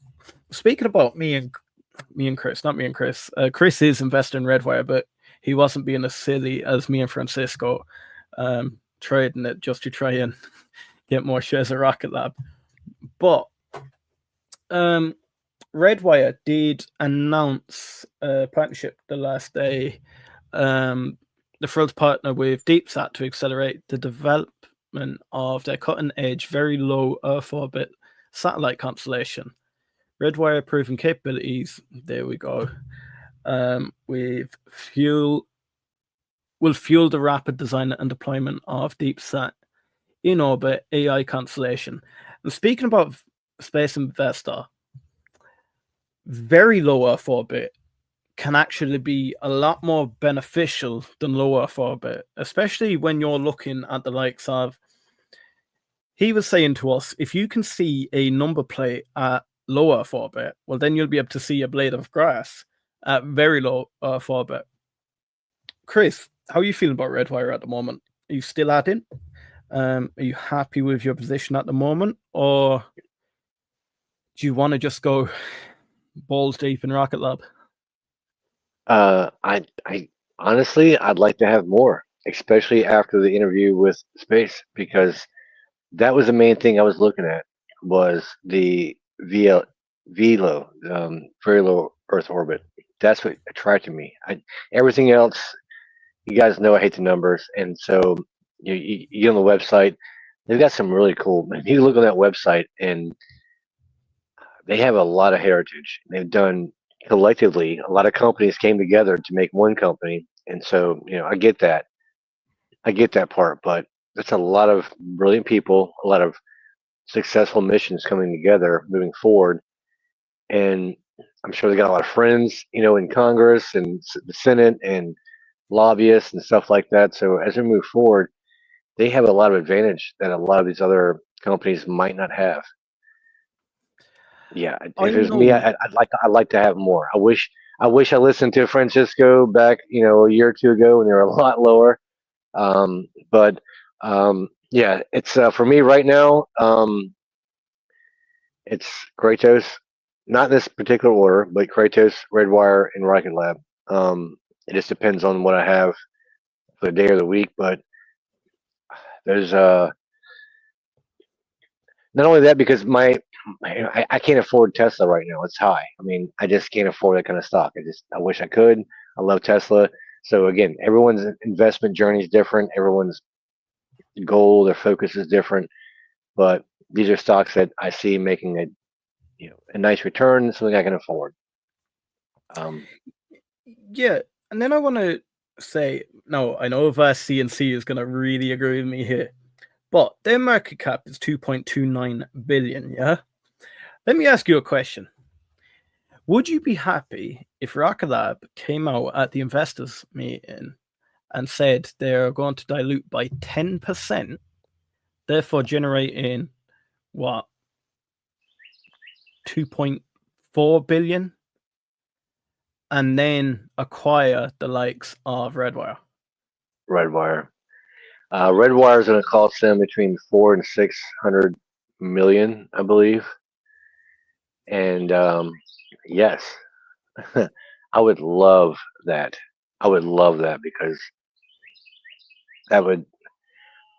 Speaker 1: speaking about me and Chris, not me and Chris. Chris is invested in Redwire, but he wasn't being as silly as me and Francisco, trading it just to try and get more shares of Rocket Lab. But Redwire did announce a partnership the last day. The first partner with DeepSat to accelerate the development of their cutting-edge, very low Earth orbit satellite constellation. Redwire proven capabilities. There we go. With will fuel the rapid design and deployment of DeepSat in orbit AI constellation. And speaking about Space Investor, very low Earth orbit can actually be a lot more beneficial than low Earth orbit, especially when you're looking at the likes of. He was saying to us, if you can see a number plate at low Earth orbit, well, then you'll be able to see a blade of grass at very low Earth orbit. Chris, how are you feeling about Redwire at the moment? Are you still adding? Are you happy with your position at the moment, or do you want to just go balls deep in Rocket Lab?
Speaker 2: I honestly, I'd like to have more, especially after the interview with Space, because that was the main thing I was looking at was the VLO, very low Earth orbit. That's what attracted me. Everything else, you guys know I hate the numbers, and so you get on the website. They've got some really cool. You look on that website, and they have a lot of heritage. They've done collectively. A lot of companies came together to make one company, and so I get that. I get that part, but it's a lot of brilliant people, a lot of successful missions coming together, moving forward, and I'm sure they got a lot of friends, in Congress and the Senate and lobbyists and stuff like that. So as we move forward, they have a lot of advantage that a lot of these other companies might not have. Yeah,
Speaker 1: I
Speaker 2: if it was me,
Speaker 1: know.
Speaker 2: I'd like to have more. I wish I listened to Francisco back, a year or two ago when they were a lot lower. But yeah, it's for me right now. It's Kratos, not in this particular order, but Kratos, Redwire, and Rocket Lab. It just depends on what I have for the day or the week. But there's not only that because I can't afford Tesla right now. It's high. I mean, I just can't afford that kind of stock. I wish I could. I love Tesla. So again, everyone's investment journey is different. Everyone's goal, their focus is different. But these are stocks that I see making a nice return, something I can afford.
Speaker 1: Yeah, and then I want to say, no, I know CNC is going to really agree with me here, but their market cap is 2.29 billion. Yeah, let me ask you a question. Would you be happy if Rocket Lab came out at the investors meeting and said they're going to dilute by 10%, therefore generating what, 2.4 billion, and then acquire the likes of Redwire?
Speaker 2: Redwire. Redwire is going to cost them between 400 and 600 million, I believe. And yes, I would love that. I would love that because that would,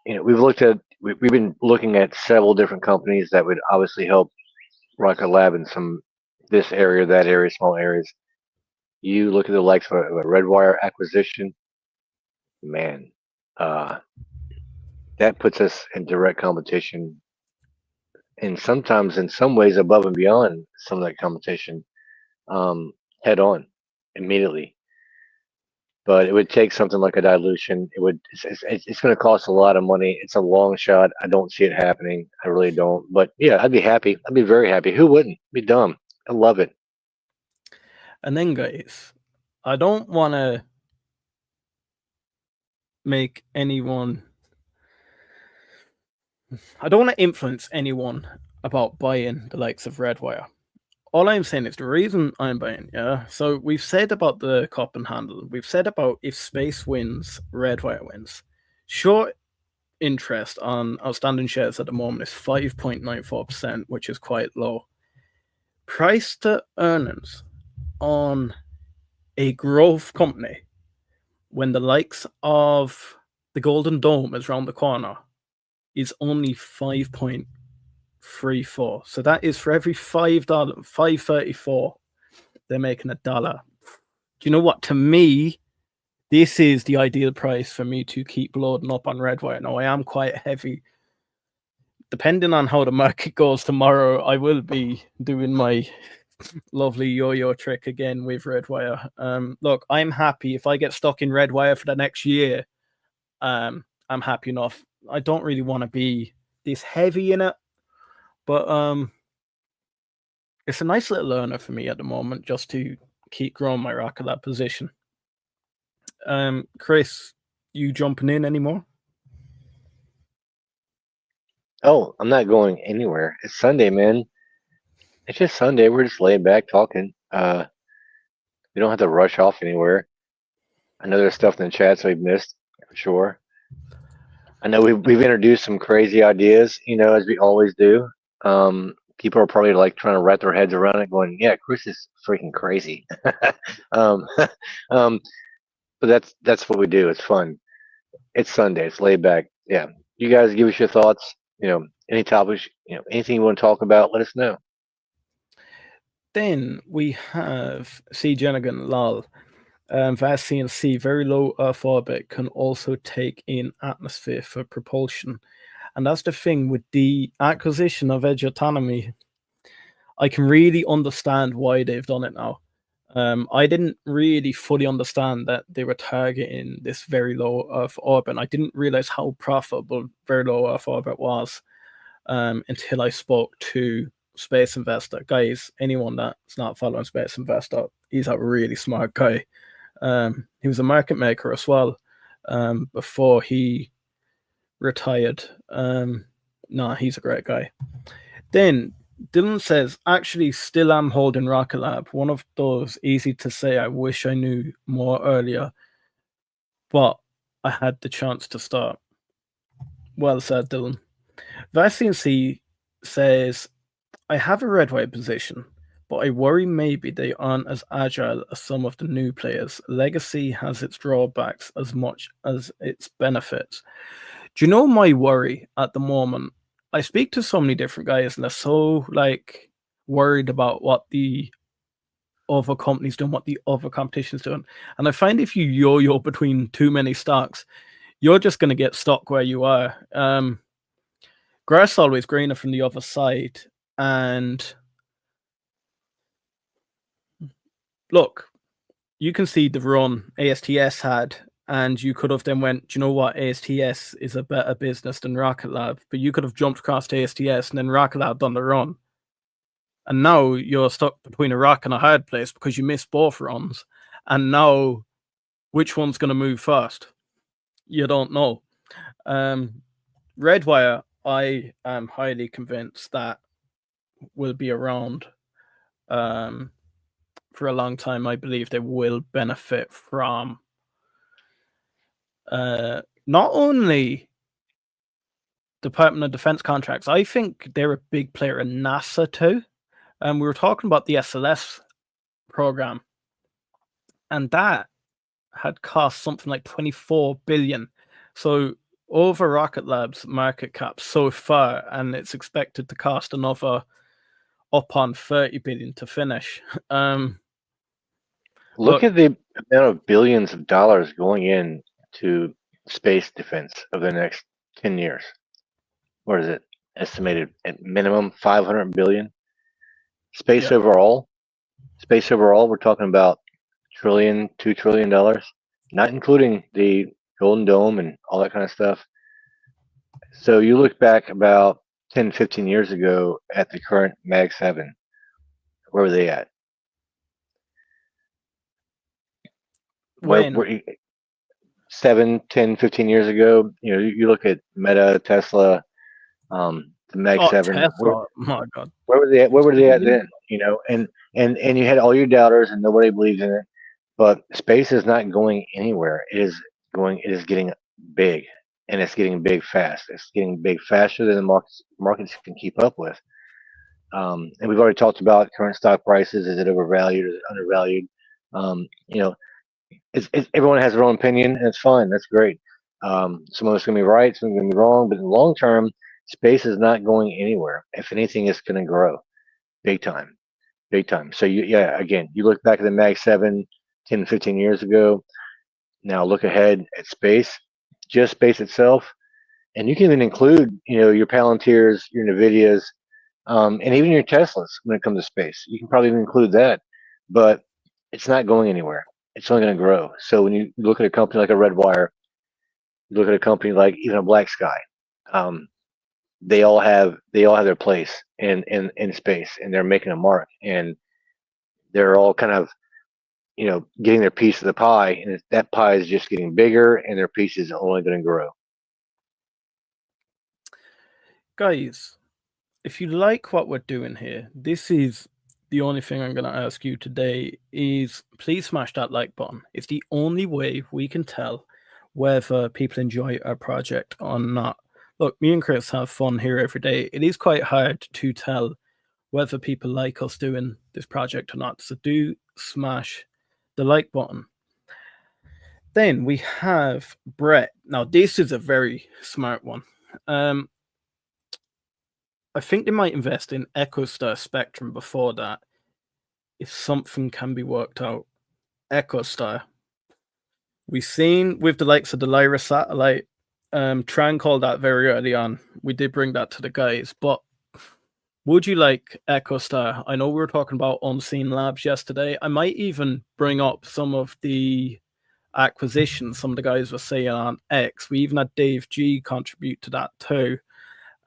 Speaker 2: we've looked at we've been looking at several different companies that would obviously help Rocket Lab in this area, that area, small areas. You look at the likes of a Redwire acquisition, man, uh, that puts us in direct competition, and sometimes in some ways above and beyond some of that competition, um, head on, immediately. But it would take something like a dilution. It's going to cost a lot of money. It's a long shot. I don't see it happening. I really don't. But yeah, I'd be happy. I'd be very happy. Who wouldn't? Be dumb. I love it.
Speaker 1: And then, guys, I don't want to make anyone. I don't want to influence anyone about buying the likes of Redwire. All I'm saying is the reason I'm buying, yeah. So we've said about the cup and handle. We've said about if space wins, Redwire wins. Short interest on outstanding shares at the moment is 5.94%, which is quite low. Price to earnings on a growth company when the likes of the Golden Dome is around the corner is only 5.34. So that is for every $5.34, they're making $1. Do you know what? To me, this is the ideal price for me to keep loading up on Redwire. Now, I am quite heavy. Depending on how the market goes tomorrow, I will be doing my lovely yo-yo trick again with Redwire. Look, I'm happy if I get stuck in Redwire for the next year. I'm happy enough. I don't really want to be this heavy in it, but it's a nice little earner for me at the moment, just to keep growing my Rocket Lab position. Chris, you jumping in anymore?
Speaker 2: Oh, I'm not going anywhere. It's Sunday, man. It's just Sunday. We're just laying back talking. We don't have to rush off anywhere. I know there's stuff in the chats we've missed for sure. I know we've introduced some crazy ideas, as we always do. People are probably like trying to wrap their heads around it, going, "Yeah, Chris is freaking crazy." um, um, but that's what we do. It's fun. It's Sunday. It's laid back. Yeah, you guys give us your thoughts. Any topics, anything you want to talk about, let us know.
Speaker 1: Then we have C. Jenigan Lal. Vast CNC, very low Earth orbit, can also take in atmosphere for propulsion. And that's the thing with the acquisition of Edge Autonomy. I can really understand why they've done it now. I didn't really fully understand that they were targeting this very low Earth orbit. I didn't realize how profitable very low Earth orbit was until I spoke to Space Investor. Guys, anyone that's not following Space Investor, he's a really smart guy. He was a market maker as well before he retired. He's a great guy. Then Dylan says, actually, still am holding Rocket Lab. One of those easy to say, I wish I knew more earlier, but I had the chance to start. Well said, Dylan. Vaccine C says, I have a Redwire position, but I worry maybe they aren't as agile as some of the new players. Legacy has its drawbacks as much as its benefits. Do you know my worry at the moment? I speak to so many different guys and they're so worried about what the other companies doing, what the other competition's doing. And I find if you yo-yo between too many stocks, you're just going to get stuck where you are. Grass always greener from the other side. And look, you can see the run ASTS had, and you could have then went, do you know what, ASTS is a better business than Rocket Lab, but you could have jumped across to ASTS and then Rocket Lab done the run. And now you're stuck between a rock and a hard place because you missed both runs. And now, which one's going to move first? You don't know. Redwire, I am highly convinced that will be around for a long time. I believe they will benefit from not only Department of Defense contracts. I think they're a big player in NASA too. We were talking about the SLS program, and that had cost something like 24 billion. So over Rocket Lab's market cap so far, and it's expected to cost another up on 30 billion to finish.
Speaker 2: Look at the amount of billions of dollars going in to space defense over the next 10 years. What is it? Estimated at minimum 500 billion. Space overall, we're talking about $1 trillion, $2 trillion, not including the Golden Dome and all that kind of stuff. So you look back about 10, 15 years ago at the current Mag 7, where were they at?
Speaker 1: When?
Speaker 2: 7, 10, 15 years ago, you look at Meta, Tesla, the Mag 7.
Speaker 1: Tesla, my God.
Speaker 2: Where were they at? Where were they at then? And you had all your doubters and nobody believes in it. But space is not going anywhere. It is getting big, and it's getting big fast. It's getting big faster than the markets can keep up with. And we've already talked about current stock prices. Is it overvalued? Is it undervalued? Everyone has their own opinion, and it's fine. That's great. Some of it's going to be right, some going to be wrong. But in the long term, space is not going anywhere. If anything, it's going to grow big time, big time. So again, you look back at the Mag 7, 10, 15 years ago. Now look ahead at space, just space itself, and you can even include, your Palantirs, your Nvidias, and even your Teslas when it comes to space. You can probably even include that, but it's not going anywhere. It's only going to grow. So when you look at a company like a Redwire, you look at a company like even a Black Sky, they all have their place in space, and they're making a mark, and they're all kind of getting their piece of the pie, and that pie is just getting bigger, and their piece is only going to grow.
Speaker 1: Guys, if you like what we're doing here, this is the only thing I'm going to ask you today is please smash that like button. It's the only way we can tell whether people enjoy our project or not. Look, me and Chris have fun here every day. It is quite hard to tell whether people like us doing this project or not. So do smash the like button. Then we have Brett. Now, this is a very smart one. I think they might invest in EchoStar Spectrum before that if something can be worked out. EchoStar. We've seen with the likes of the Lyra satellite, Tran called that very early on. We did bring that to the guys, but would you like EchoStar? I know we were talking about Unseen Labs yesterday. I might even bring up some of the acquisitions some of the guys were saying on X. We even had Dave G contribute to that too.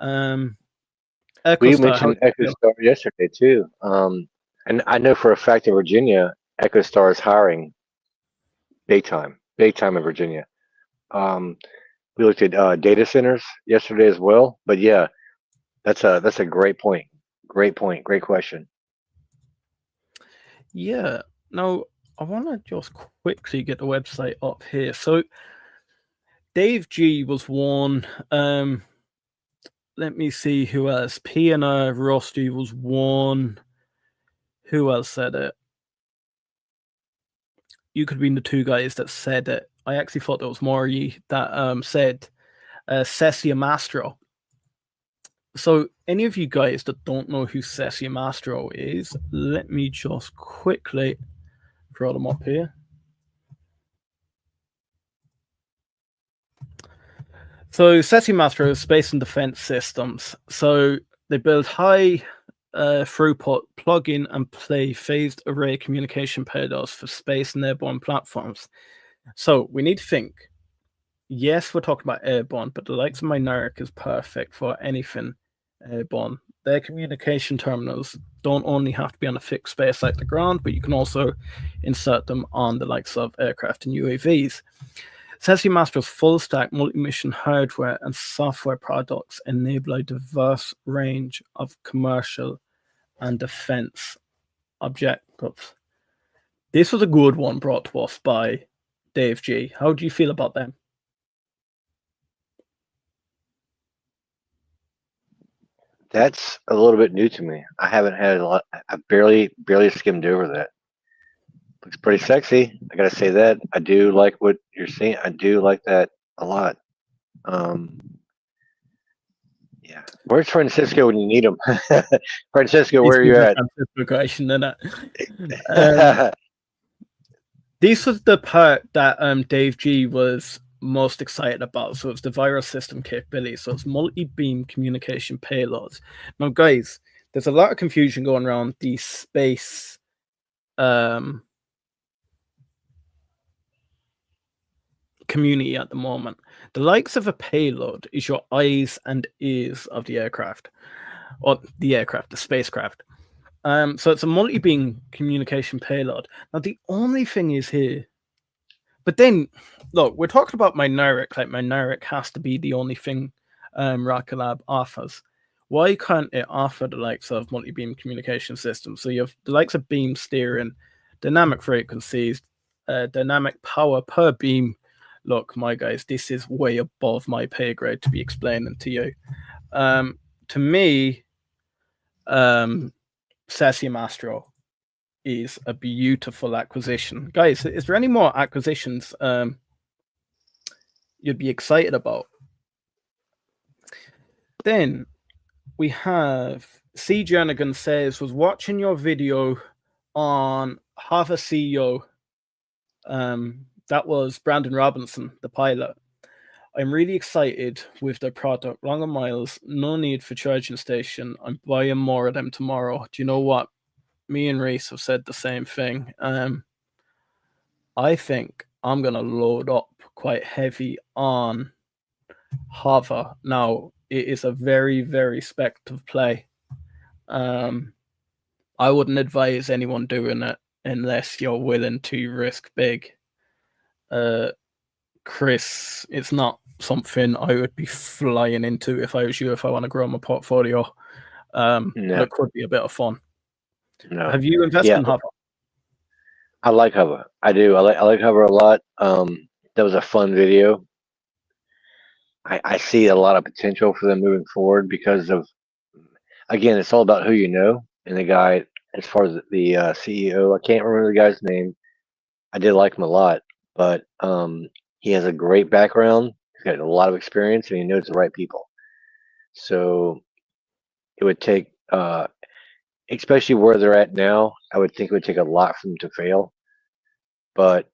Speaker 2: We mentioned EchoStar yesterday too, and I know for a fact in Virginia, EchoStar is hiring big time in Virginia. We looked at data centers yesterday as well, but yeah, that's a great point. Great question.
Speaker 1: Yeah. Now I want to just quickly get the website up here. So Dave G was one. Let me see who else. P&R Rusty was one. Who else said it? You could be the two guys that said it. I actually thought there was Maury that said Cessia Mastro. So any of you guys that don't know who Cessia Mastro is, let me just quickly draw them up here. So Cessia Mastro is Space and Defense Systems. So they build high throughput plug-in and play phased array communication payloads for space and airborne platforms. So we need to think. Yes, we're talking about airborne, but the likes of Mynaric is perfect for anything airborne. Their communication terminals don't only have to be on a fixed space like the ground, but you can also insert them on the likes of aircraft and UAVs. Cessia Mastro's full-stack multi-mission hardware and software products enable a diverse range of commercial and defense objectives. This was a good one brought to us by Dave G. How do you feel about them?
Speaker 2: That's a little bit new to me. I haven't had a lot. I barely skimmed over that. Looks pretty sexy. I gotta say that. I do like what you're saying. I do like that a lot. Yeah, where's Francisco when you need him? Francisco,
Speaker 1: This
Speaker 2: where are
Speaker 1: is
Speaker 2: you
Speaker 1: a
Speaker 2: at?
Speaker 1: Francisco question, isn't it? This was the part that Dave G was most excited about. So it's the virus system capability. So it's multi-beam communication payloads. Now, guys, there's a lot of confusion going around the space community at the moment. The likes of a payload is your eyes and ears of the aircraft, or the spacecraft. So it's a multi-beam communication payload. Now, the only thing is here, but then, look, we're talking about Mynaric. Like, Mynaric has to be the only thing Rocket Lab offers. Why can't it offer the likes of multi-beam communication systems? So you have the likes of beam steering, dynamic frequencies, dynamic power per beam. Look, my guys, this is way above my pay grade to be explaining to you. To me, Cesium Astro is a beautiful acquisition. Guys, is there any more acquisitions you'd be excited about? Then we have C. Jernigan says, was watching your video on Hava CEO. That was Brandon Robinson, the pilot. I'm really excited with their product. Longer miles, no need for charging station. I'm buying more of them tomorrow. Do you know what? Me and Reese have said the same thing. I think I'm going to load up quite heavy on Hava. Now, it is a very, very speculative play. I wouldn't advise anyone doing it unless you're willing to risk big. Chris, it's not something I would be flying into if I was you, if I want to grow my portfolio.
Speaker 2: No.
Speaker 1: But it could be a bit of fun.
Speaker 2: No.
Speaker 1: Have you invested in Hava?
Speaker 2: I like Hava. I do. I like Hava a lot. That was a fun video. I see a lot of potential for them moving forward because of, again, it's all about who you know. And the guy, as far as the CEO, I can't remember the guy's name. I did like him a lot, but he has a great background. He's got a lot of experience, and he knows the right people. So it would take, especially where they're at now, I would think it would take a lot for them to fail. But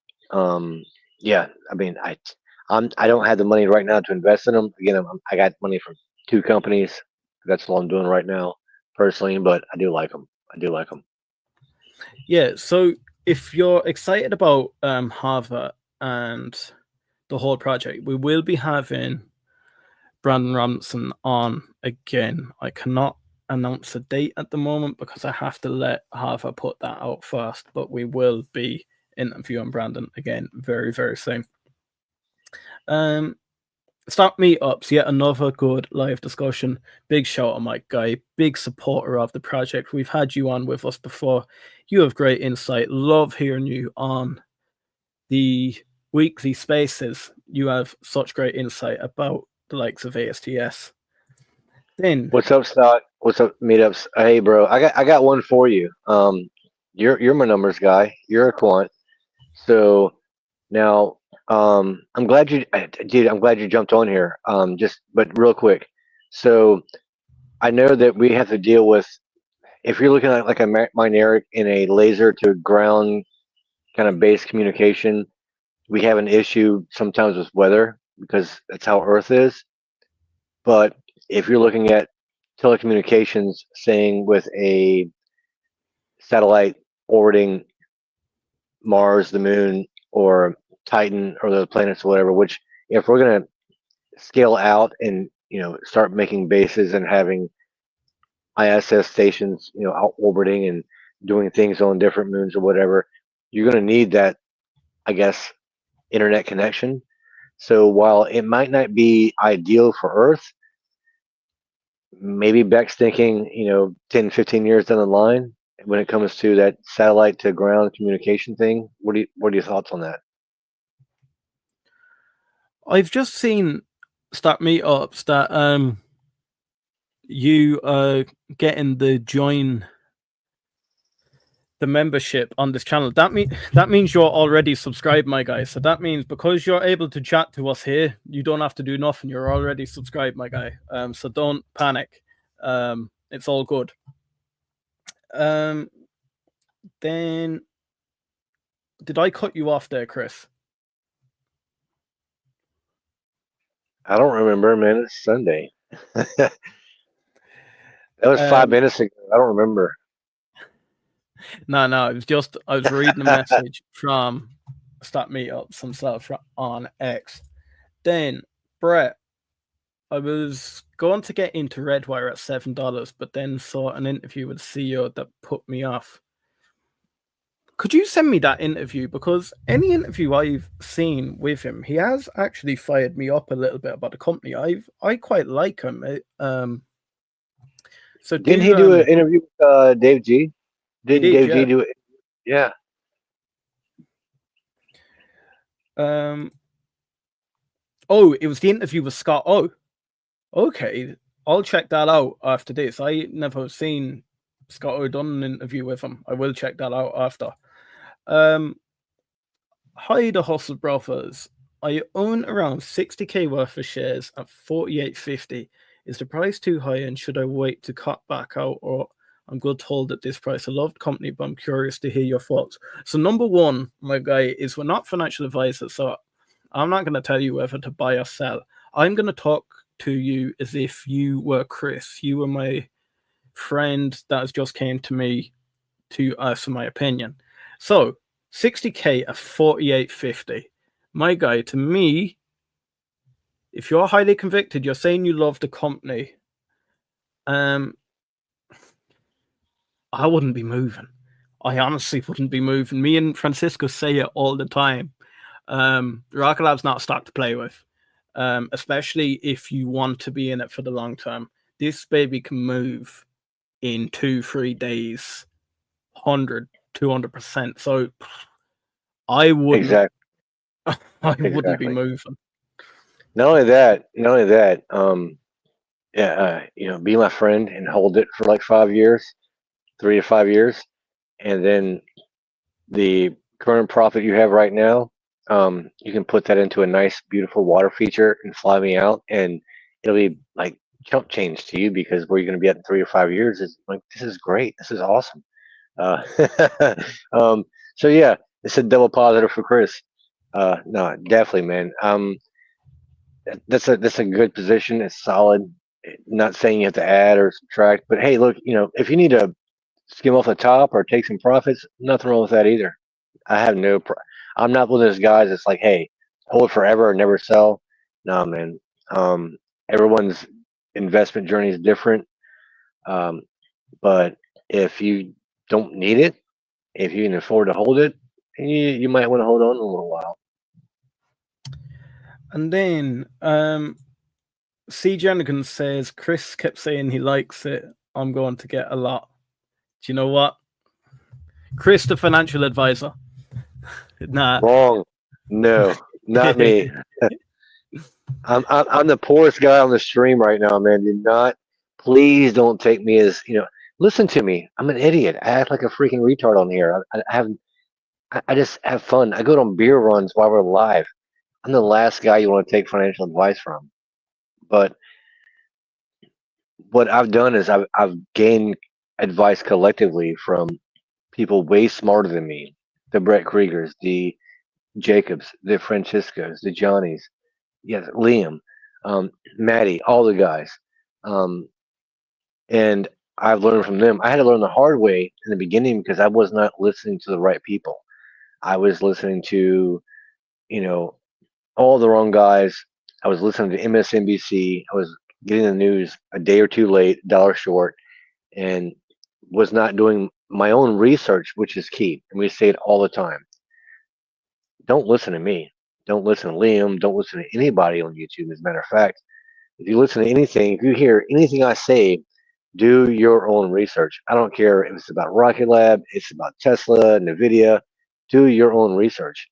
Speaker 2: yeah, I mean, I don't have the money right now to invest in them. Again, I got money from two companies. That's all I'm doing right now, personally. But I do like them. I do like them.
Speaker 1: Yeah. So if you're excited about Hava and the whole project, we will be having Brandon Robinson on again. I cannot announce a date at the moment because I have to let Hava put that out first, but we will be interviewing Brandon again very, very soon. Start meetups, yet another good live discussion. Big shout out, Mike Guy, big supporter of the project. We've had you on with us before. You have great insight. Love hearing you on the weekly spaces. You have such great insight about the likes of ASTS. Then
Speaker 2: what's up, Stock? What's up, meetups? Hey, bro, I got one for you. You're my numbers guy. You're a quant. So now, I'm glad you, dude. I'm glad you jumped on here. But real quick. So I know that we have to deal with, if you're looking at like a Mynaric in a laser to ground kind of base communication, we have an issue sometimes with weather because that's how Earth is. But if you're looking at telecommunications, saying with a satellite orbiting Mars, the Moon, or Titan, or the planets, or whatever, which if we're going to scale out and start making bases and having ISS stations, out orbiting and doing things on different moons or whatever, you're going to need that, I guess, internet connection. So while it might not be ideal for Earth, maybe Beck's thinking, 10, 15 years down the line when it comes to that satellite to ground communication thing. What are your thoughts on that?
Speaker 1: I've just seen start meetups that you are getting the the membership on this channel. That means you're already subscribed, my guy. So that means because you're able to chat to us here, you don't have to do nothing. You're already subscribed, my guy. So don't panic. It's all good. Then did I cut you off there, Chris?
Speaker 2: I don't remember, man. It's Sunday. That was 5 minutes ago. I don't remember.
Speaker 1: No, it was just I was reading a message from Stat Meetups himself on X. Then, Brett, I was going to get into Redwire at $7, but then saw an interview with the CEO that put me off. Could you send me that interview? Because any interview I've seen with him, he has actually fired me up a little bit about the company. I quite like him. So
Speaker 2: didn't he do an interview with Dave G? Didn't Dave G do it? Yeah.
Speaker 1: Oh, it was the interview with Scott. Oh, okay. I'll check that out after this. I never seen Scott O done an interview with him. I will check that out after. Hi, the Hustle Brothers. I own around 60k worth of shares at 48.50. Is the price too high, and should I wait to cut back out, or I'm good to hold at this price? I love the company, but I'm curious to hear your thoughts. So number one, my guy, is we're not financial advisors, so I'm not going to tell you whether to buy or sell. I'm going to talk to you as if you were Chris. You were my friend that has just came to me to ask for my opinion. So 60k at 48.50. My guy, to me, if you're highly convicted, you're saying you love the company, I wouldn't be moving. I honestly wouldn't be moving. Me and Francisco say it all the time. Rocket Lab's not a stock to play with, especially if you want to be in it for the long term. This baby can move in 2-3 days, 100, 200%. So I wouldn't.
Speaker 2: Exactly.
Speaker 1: I wouldn't be moving.
Speaker 2: Not only that, be my friend and hold it for like 5 years, 3 to 5 years, and then the current profit you have right now, you can put that into a nice, beautiful water feature and fly me out, and it'll be like chump change to you, because where you're going to be at in 3 or 5 years is like, this is great, this is awesome. So yeah, it's a double positive for Chris. No, definitely, man. That's a good position. It's solid. Not saying you have to add or subtract, but hey, look, if you need to skim off the top or take some profits, nothing wrong with that either. I have I'm not one of those guys that's like, hey, hold it forever or never sell. No, man. Everyone's investment journey is different. But if you don't need it, if you can afford to hold it, you might want to hold on a little while.
Speaker 1: And then C. Jernigan says, Chris kept saying he likes it. I'm going to get a lot. Do you know what? Chris, the financial advisor. Nah.
Speaker 2: Wrong. No, not me. I'm the poorest guy on the stream right now, man. Please don't take me as, listen to me. I'm an idiot. I act like a freaking retard on here. I just have fun. I go on beer runs while we're live. I'm the last guy you want to take financial advice from. But what I've done is I've gained advice collectively from people way smarter than me. The Brett Kriegers, the Jacobs, the Franciscos, the Johnnies, yes, Liam, Maddie, all the guys. And I've learned from them. I had to learn the hard way in the beginning because I was not listening to the right people. I was listening to, all the wrong guys. I was listening to MSNBC. I was getting the news a day or two late, dollar short, and was not doing my own research, which is key. And we say it all the time. Don't listen to me. Don't listen to Liam. Don't listen to anybody on YouTube. As a matter of fact, if you listen to anything, if you hear anything I say, do your own research. I don't care if it's about Rocket Lab, it's about Tesla, NVIDIA. Do your own research.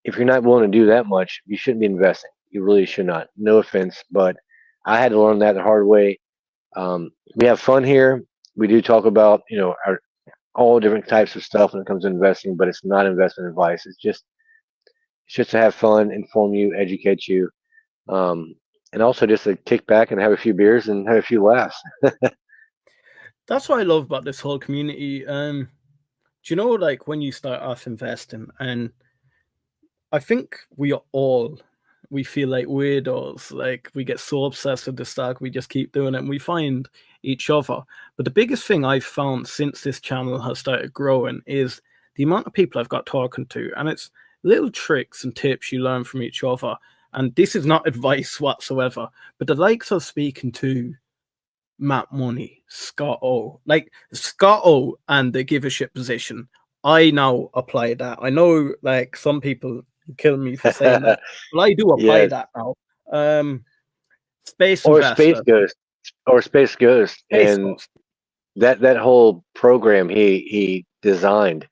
Speaker 2: If you're not willing to do that much, you shouldn't be investing. You really should not. No offense, but I had to learn that the hard way. We have fun here, we do talk about, all different types of stuff when it comes to investing, but it's not investment advice. It's just to have fun, inform you, educate you, and also just to kick back and have a few beers and have a few laughs.
Speaker 1: That's what I love about this whole community. Do you know, like when you start off investing, and I think we feel like weirdos, like we get so obsessed with the stock, we just keep doing it, and we find each other. But the biggest thing I've found since this channel has started growing is the amount of people I've got talking to, and it's little tricks and tips you learn from each other. And this is not advice whatsoever, but the likes of speaking to Matt Money, Scott O, like Scott O and the give a shit position. I now apply that. I know, like, some people kill me for saying that, but I do apply
Speaker 2: Yes.
Speaker 1: that now. Space
Speaker 2: Or
Speaker 1: investor,
Speaker 2: Space Ghost,
Speaker 1: Space
Speaker 2: and
Speaker 1: Ghost.
Speaker 2: that whole program he designed,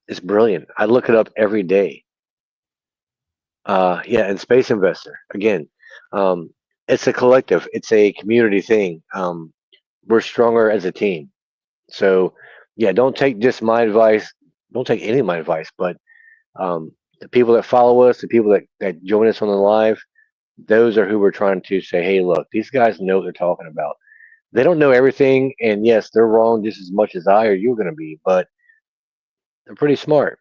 Speaker 2: is brilliant. I look it up every day. Yeah, and Space Investor again. It's a collective. It's a community thing. We're stronger as a team. So, yeah, don't take just my advice. Don't take any of my advice, but the people that follow us, the people that join us on the live, those are who we're trying to say, hey, look, these guys know what they're talking about. They don't know everything, and yes, they're wrong just as much as I or you're going to be, but they're pretty smart,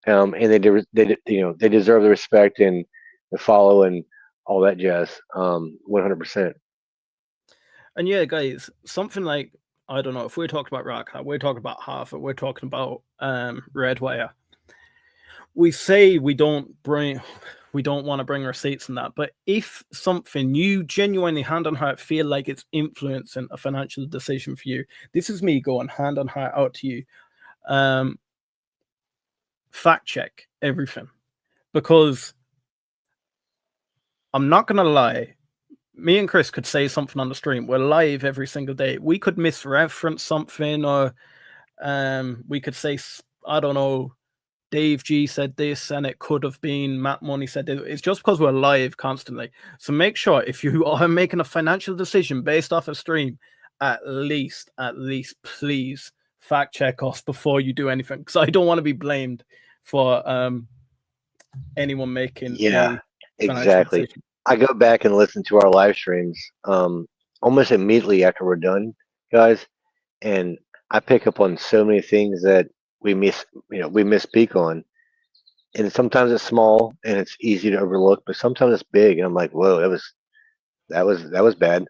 Speaker 2: and they deserve the respect and the follow and all that jazz. 100%.
Speaker 1: And yeah, guys, something like, I don't know, if we're talking about Rocket, we're talking about Harvard, we're talking about Redwire. We say we don't want to bring receipts and that, but if something you genuinely hand on heart feel like it's influencing a financial decision for you, this is me going hand on heart out to you. Fact check everything, because I'm not gonna lie, me and Chris could say something on the stream. We're live every single day. We could misreference something, or we could say, I don't know, Dave G said this and it could have been Matt Money said it. It's just because we're live constantly. So make sure if you are making a financial decision based off a stream, at least please fact check us before you do anything, because I don't want to be blamed for anyone making
Speaker 2: Yeah,
Speaker 1: a financial
Speaker 2: exactly.
Speaker 1: decision.
Speaker 2: I go back and listen to our live streams almost immediately after we're done, guys, and I pick up on so many things that we misspeak on, and sometimes it's small and it's easy to overlook, but sometimes it's big, and I'm like, whoa, that was bad.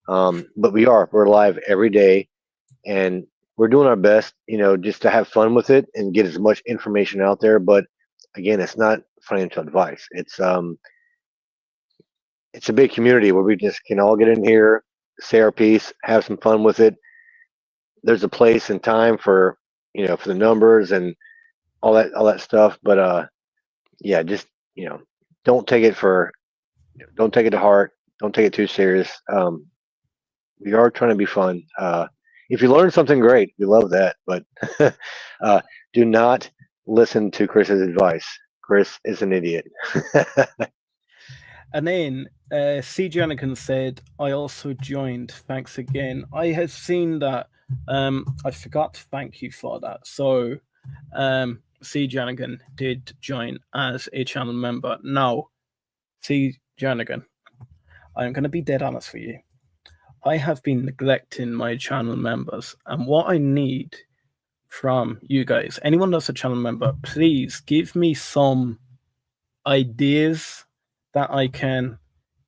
Speaker 2: But we're live every day, and we're doing our best, just to have fun with it and get as much information out there. But again, it's not financial advice. It's a big community where we just can all get in here, say our piece, have some fun with it. There's a place and time for the numbers and all that stuff. But yeah, just don't take it don't take it to heart. Don't take it too serious. We are trying to be fun. If you learn something, great. We love that. But do not listen to Chris's advice. Chris is an idiot.
Speaker 1: And then C. Janigan said, I also joined. Thanks again. I have seen that. I forgot to thank you for that. So C. Janigan did join as a channel member. Now, C. Janigan, I'm going to be dead honest with you. I have been neglecting my channel members, and what I need from you guys, anyone that's a channel member, please give me some ideas that I can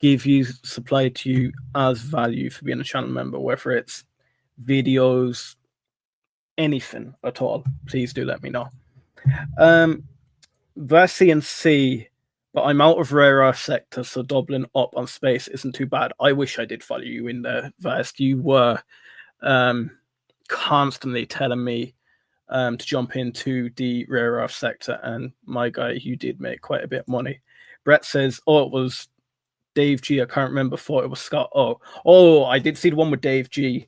Speaker 1: give you, supply to you as value for being a channel member, whether it's videos, anything at all. Please do let me know. Versi and C, but I'm out of rare earth sector, so doubling up on space isn't too bad. I wish I did follow you in there, Vast. You were constantly telling me to jump into the rare earth sector, and my guy, you did make quite a bit of money. Brett says, oh, it was Dave G. I can't remember. Thought it was Scott. Oh, I did see the one with Dave G.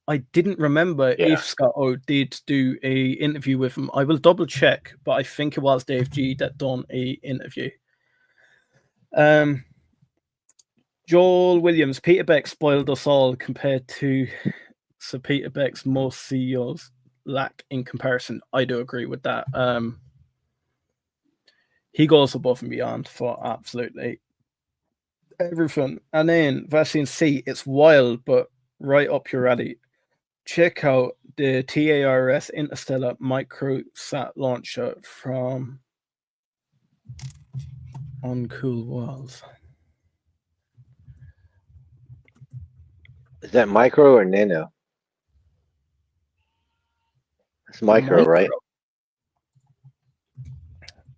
Speaker 1: I didn't remember if Scott O did do a interview with him. I will double check, but I think it was Dave G that done a interview. Joel Williams, Peter Beck spoiled us all compared to Sir Peter Beck's most CEOs lack in comparison. I do agree with that. He goes above and beyond for absolutely everything. And then Vaccine C, it's wild, but right up your alley. Check out the TARS Interstellar Microsat launcher from Uncool Worlds.
Speaker 2: Is that micro or nano? It's micro, right?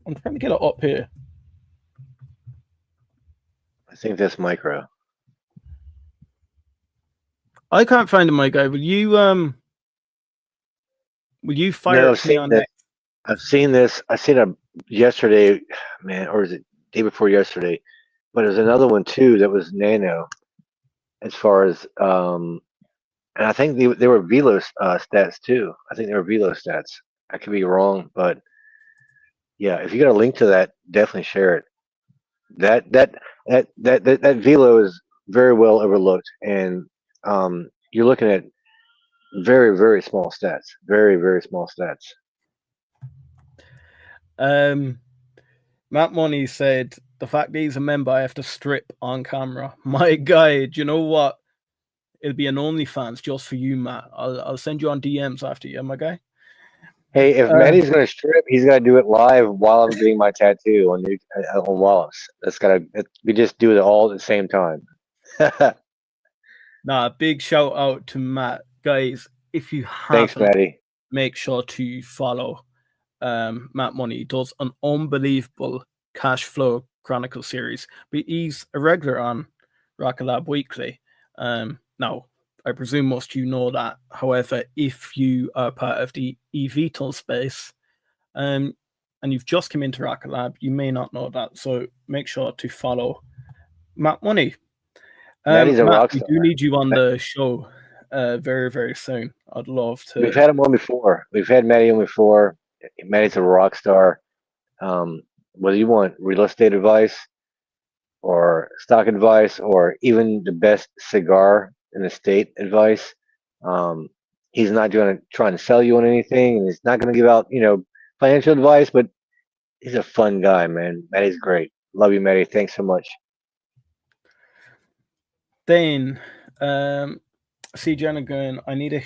Speaker 1: I'm trying to get it up here.
Speaker 2: I think that's micro.
Speaker 1: I can't find it, my guy. Will you fire it to me on that?
Speaker 2: I've seen this. I seen it yesterday, man, or is it day before yesterday? But there's another one too that was nano. As far as and I think they were velo stats too. I think they were velo stats. I could be wrong, but yeah, if you got a link to that, definitely share it. That velo is very well overlooked, and you're looking at very, very small stats. Very, very small stats.
Speaker 1: Matt Money said, the fact that he's a member, I have to strip on camera. My guy, do you know what? It'll be an OnlyFans just for you, Matt. I'll send you on DMs after you, my guy.
Speaker 2: Hey, if Maddie's gonna strip, he's gotta do it live while I'm getting my tattoo on Wallace. We just do it all at the same time.
Speaker 1: Nah, big shout out to Matt, guys. If you haven't,
Speaker 2: thanks, Maddie.
Speaker 1: Make sure to follow Matt Money. He does an unbelievable cash flow chronicle series, but he's a regular on RKLB Weekly. Now, I presume most of you know that. However, if you are part of the eVTOL space and you've just come into RKLB, you may not know that. So make sure to follow Matt Money.
Speaker 2: Maddie's a rock star.
Speaker 1: We do need you on the show very, very soon. I'd love to.
Speaker 2: We've had him on before. We've had Maddie on before. Maddie's a rock star. Whether you want real estate advice or stock advice or even the best cigar in the state advice, he's not trying to sell you on anything, and he's not going to give out financial advice, but he's a fun guy, man. Maddie's great. Love you, Maddie. Thanks so much.
Speaker 1: Then see Jenna going, I need a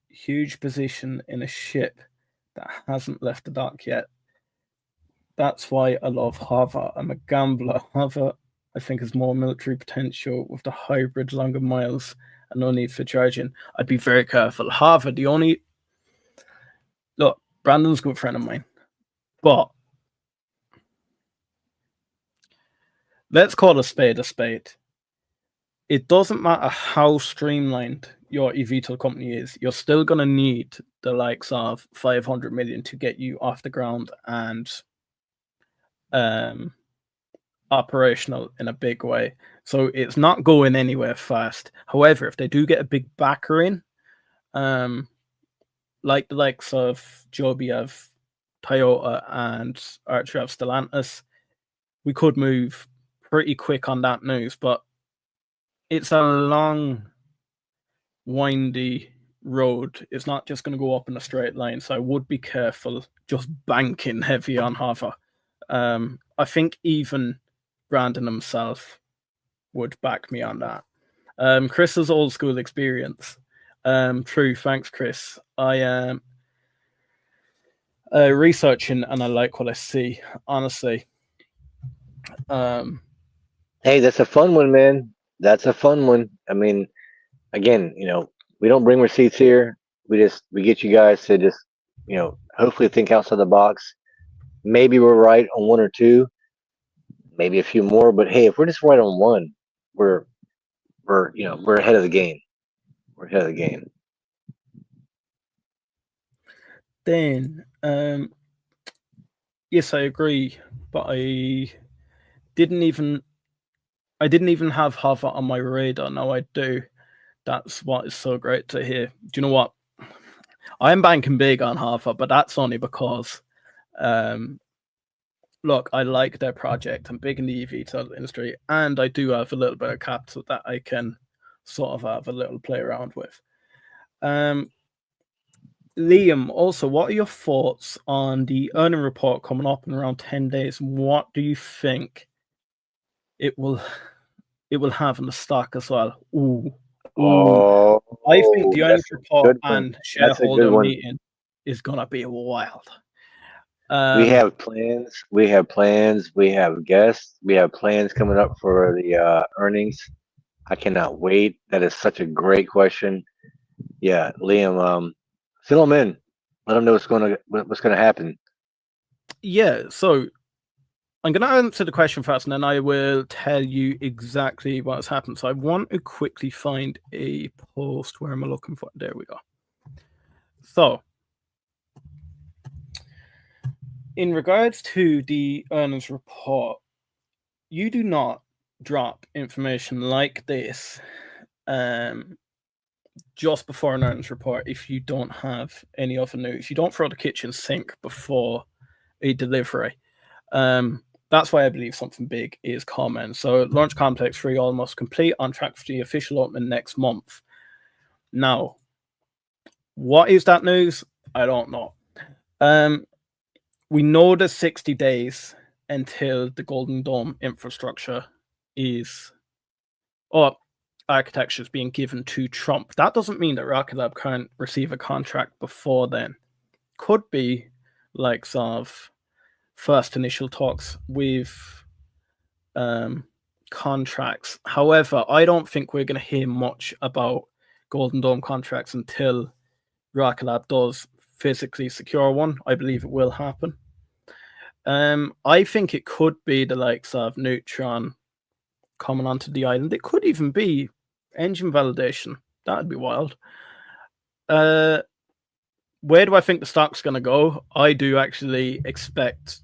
Speaker 1: huge position in a ship that hasn't left the dock yet. That's why I love Hava. I'm a gambler. Hava, I think, has more military potential with the hybrid longer miles and no need for charging. I'd be very careful. Hava, look, Brandon's a good friend of mine, but let's call a spade a spade. It doesn't matter how streamlined your eVTOL company is, you're still going to need the likes of 500 million to get you off the ground and operational in a big way. So it's not going anywhere fast. However, if they do get a big backer in, like the likes of Joby, Toyota, and Archer of Stellantis, we could move pretty quick on that news, but it's a long, windy road. It's not just going to go up in a straight line, so I would be careful just banking heavy on Hava. I think even Brandon himself would back me on that. Chris's old school experience. True, thanks, Chris. I am researching and I like what I see, honestly.
Speaker 2: Hey, that's a fun one, man. That's a fun one. I mean, again, we don't bring receipts here. We get you guys to just, hopefully think outside the box. Maybe we're right on one or two, maybe a few more, but hey, if we're just right on one, we're ahead of the game. We're ahead of the game.
Speaker 1: Then, yes, I agree, but I didn't even have Hava on my radar. Now I do. That's what is so great to hear. Do you know what? I'm banking big on Hava, but that's only because look, I like their project. I'm big in the eVTOL industry, and I do have a little bit of capital that I can sort of have a little play around with. Liam, also, what are your thoughts on the earning report coming up in around 10 days? What do you think it will have in the stock as well? Ooh.
Speaker 2: Oh,
Speaker 1: I think the earnings
Speaker 2: that's a
Speaker 1: report
Speaker 2: good one.
Speaker 1: and
Speaker 2: That's a good
Speaker 1: shareholder
Speaker 2: one.
Speaker 1: meeting is gonna be wild.
Speaker 2: We have plans. We have plans. We have guests. We have plans coming up for the earnings. I cannot wait. That is such a great question. Yeah, Liam, fill them in. Let them know what's gonna happen.
Speaker 1: Yeah, so I'm going to answer the question first, and then I will tell you exactly what has happened. So I want to quickly find a post. Where am I looking for? There we go. So in regards to the earnings report, you do not drop information like this just before an earnings report if you don't have any other news. You don't throw the kitchen sink before a delivery. That's why I believe something big is coming. So Launch Complex 3 almost complete, on track for the official opening next month. Now, what is that news? I don't know. We know there's 60 days until the Golden Dome infrastructure or architecture is being given to Trump. That doesn't mean that Rocket Lab can't receive a contract before then. Could be like some of first initial talks with contracts. However, I don't think we're going to hear much about Golden Dome contracts until Rocket Lab does physically secure one. I believe it will happen. I think it could be the likes of Neutron coming onto the island. It could even be engine validation. That'd be wild. Where do I think the stock's going to go? I do actually expect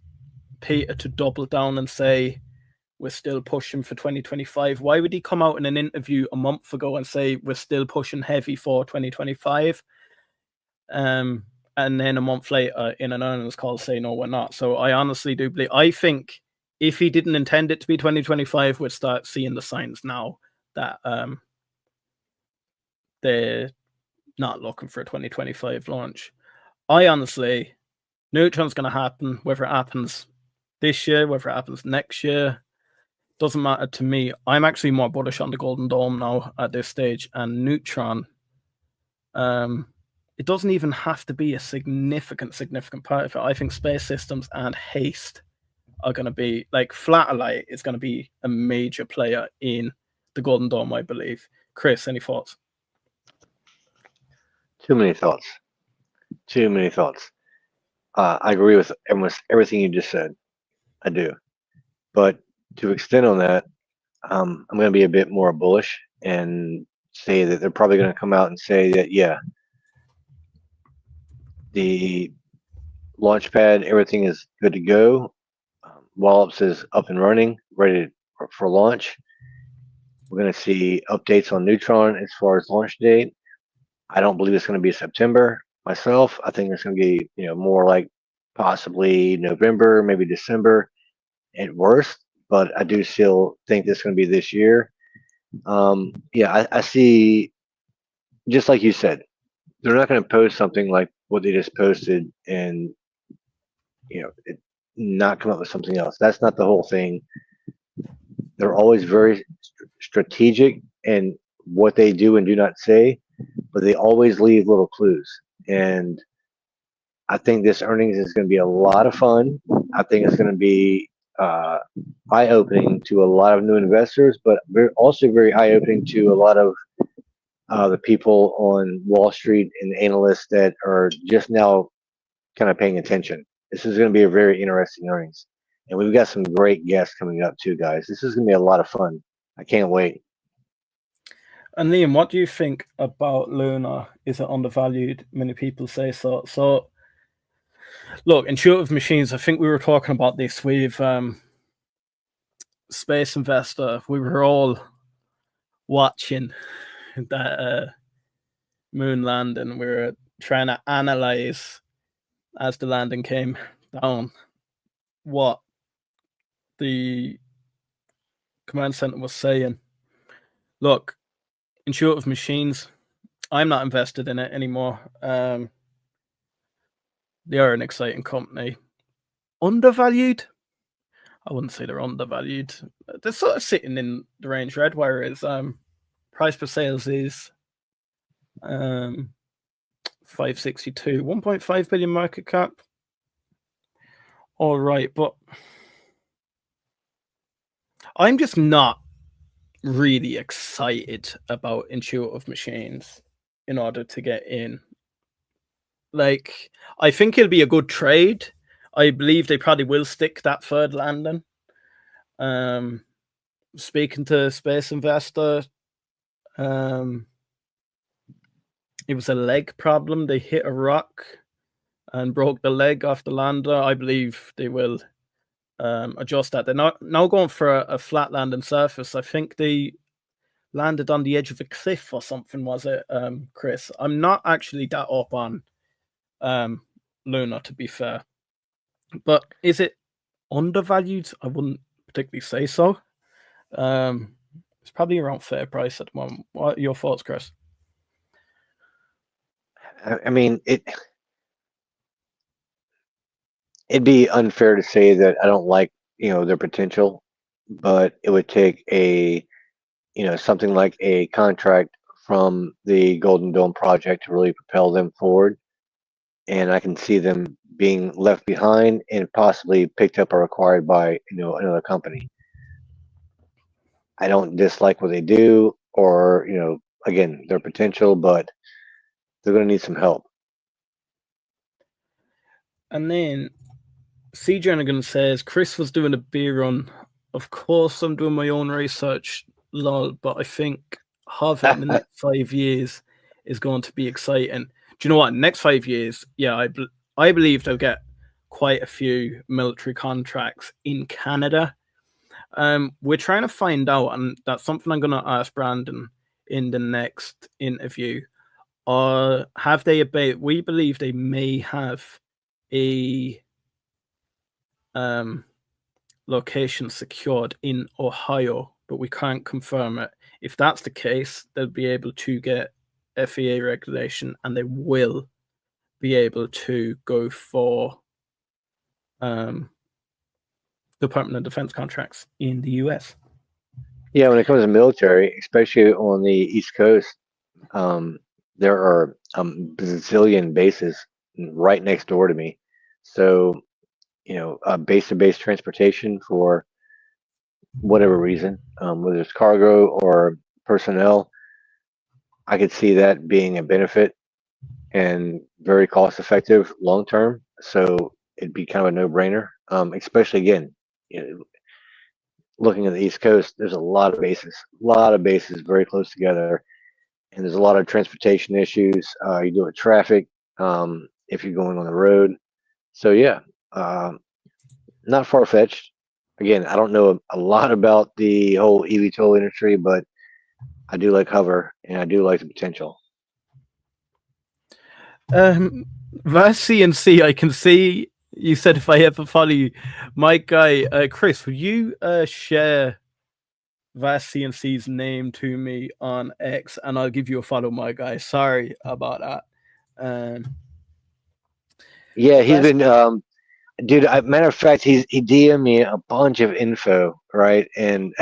Speaker 1: Peter to double down and say we're still pushing for 2025. Why would he come out in an interview a month ago and say we're still pushing heavy for 2025? And then a month later in an earnings call say no, we're not. So I honestly do believe, I think if he didn't intend it to be 2025, we'd start seeing the signs now that they're not looking for a 2025 launch. I honestly, Neutron's going to happen, whether it happens this year, whether it happens next year, doesn't matter to me. I'm actually more bullish on the Golden Dome now at this stage, and Neutron, it doesn't even have to be a significant part of it. I think Space Systems and Haste are going to be, like, Flatellite is going to be a major player in the Golden Dome, I believe. Chris, any thoughts?
Speaker 2: Too many thoughts. Too many thoughts. I agree with almost everything you just said. I do. But to extend on that, I'm going to be a bit more bullish and say that they're probably going to come out and say that, yeah, the launch pad, everything is good to go. Wallops is up and running, ready for launch. We're going to see updates on Neutron as far as launch date. I don't believe it's going to be September myself. I think it's going to be, more like possibly November, maybe December at worst. But I do still think it's going to be this year. I see, just like you said, they're not going to post something like what they just posted and, not come up with something else. That's not the whole thing. They're always very strategic in what they do and do not say, but they always leave little clues. And I think this earnings is going to be a lot of fun. I think it's going to be eye-opening to a lot of new investors, but also very eye-opening to a lot of the people on Wall Street and analysts that are just now kind of paying attention. This is going to be a very interesting earnings. And we've got some great guests coming up too, guys. This is going to be a lot of fun. I can't wait.
Speaker 1: And Liam, what do you think about Luna? Is it undervalued? Many people say so. So, look, Intuitive Machines, I think we were talking about this with Space Investor. We were all watching that moon landing. We were trying to analyze as the landing came down what the command center was saying, look, Intuitive Machines, I'm not invested in it anymore. They are an exciting company. Undervalued? I wouldn't say they're undervalued. They're sort of sitting in the range Redwire is. Price per sales is 562, 1.5 billion market cap. All right, but I'm just not really excited about Intuitive Machines in order to get in. Like, I think it'll be a good trade. I believe they probably will stick that third landing. Speaking to Space Investor, it was a leg problem. They hit a rock and broke the leg off the lander. I believe they will adjust that. They're not now going for a flat landing surface. I think they landed on the edge of a cliff or something, was it, Chris? I'm not actually that up on Luna, to be fair. But is it undervalued? I wouldn't particularly say so. It's probably around fair price at the moment. What are your thoughts, Chris?
Speaker 2: I mean, it'd be unfair to say that I don't like, their potential, but it would take something like a contract from the Golden Dome project to really propel them forward. And I can see them being left behind and possibly picked up or acquired by, another company. I don't dislike what they do or, again, their potential, but they're going to need some help.
Speaker 1: And then C. Jernigan says, Chris was doing a beer run. Of course, I'm doing my own research, lol, but I think Harvard in the next 5 years is going to be exciting. Do you know what? Next 5 years, yeah, I believe they'll get quite a few military contracts in Canada. We're trying to find out, and that's something I'm going to ask Brandon in the next interview. Have they we believe they may have a location secured in Ohio, but we can't confirm it. If that's the case, they'll be able to get FAA regulation, and they will be able to go for Department of Defense contracts in the US.
Speaker 2: Yeah, when it comes to military, especially on the East Coast, there are bazillion bases right next door to me. So, base-to-base transportation for whatever reason, whether it's cargo or personnel, I could see that being a benefit and very cost-effective long-term. So it'd be kind of a no-brainer, especially again, looking at the East Coast, there's a lot of bases very close together, and there's a lot of transportation issues. You deal with traffic if you're going on the road. So yeah, not far fetched. Again, I don't know a lot about the whole eVTOL industry, but I do like hover and I do like the potential.
Speaker 1: Vast CNC, I can see you said if I ever follow you, my guy, Chris, will you share Vast CNC's name to me on X, and I'll give you a follow, my guy. Sorry about that.
Speaker 2: Yeah, he's been, dude. Matter of fact, he DM'd me a bunch of info, right? And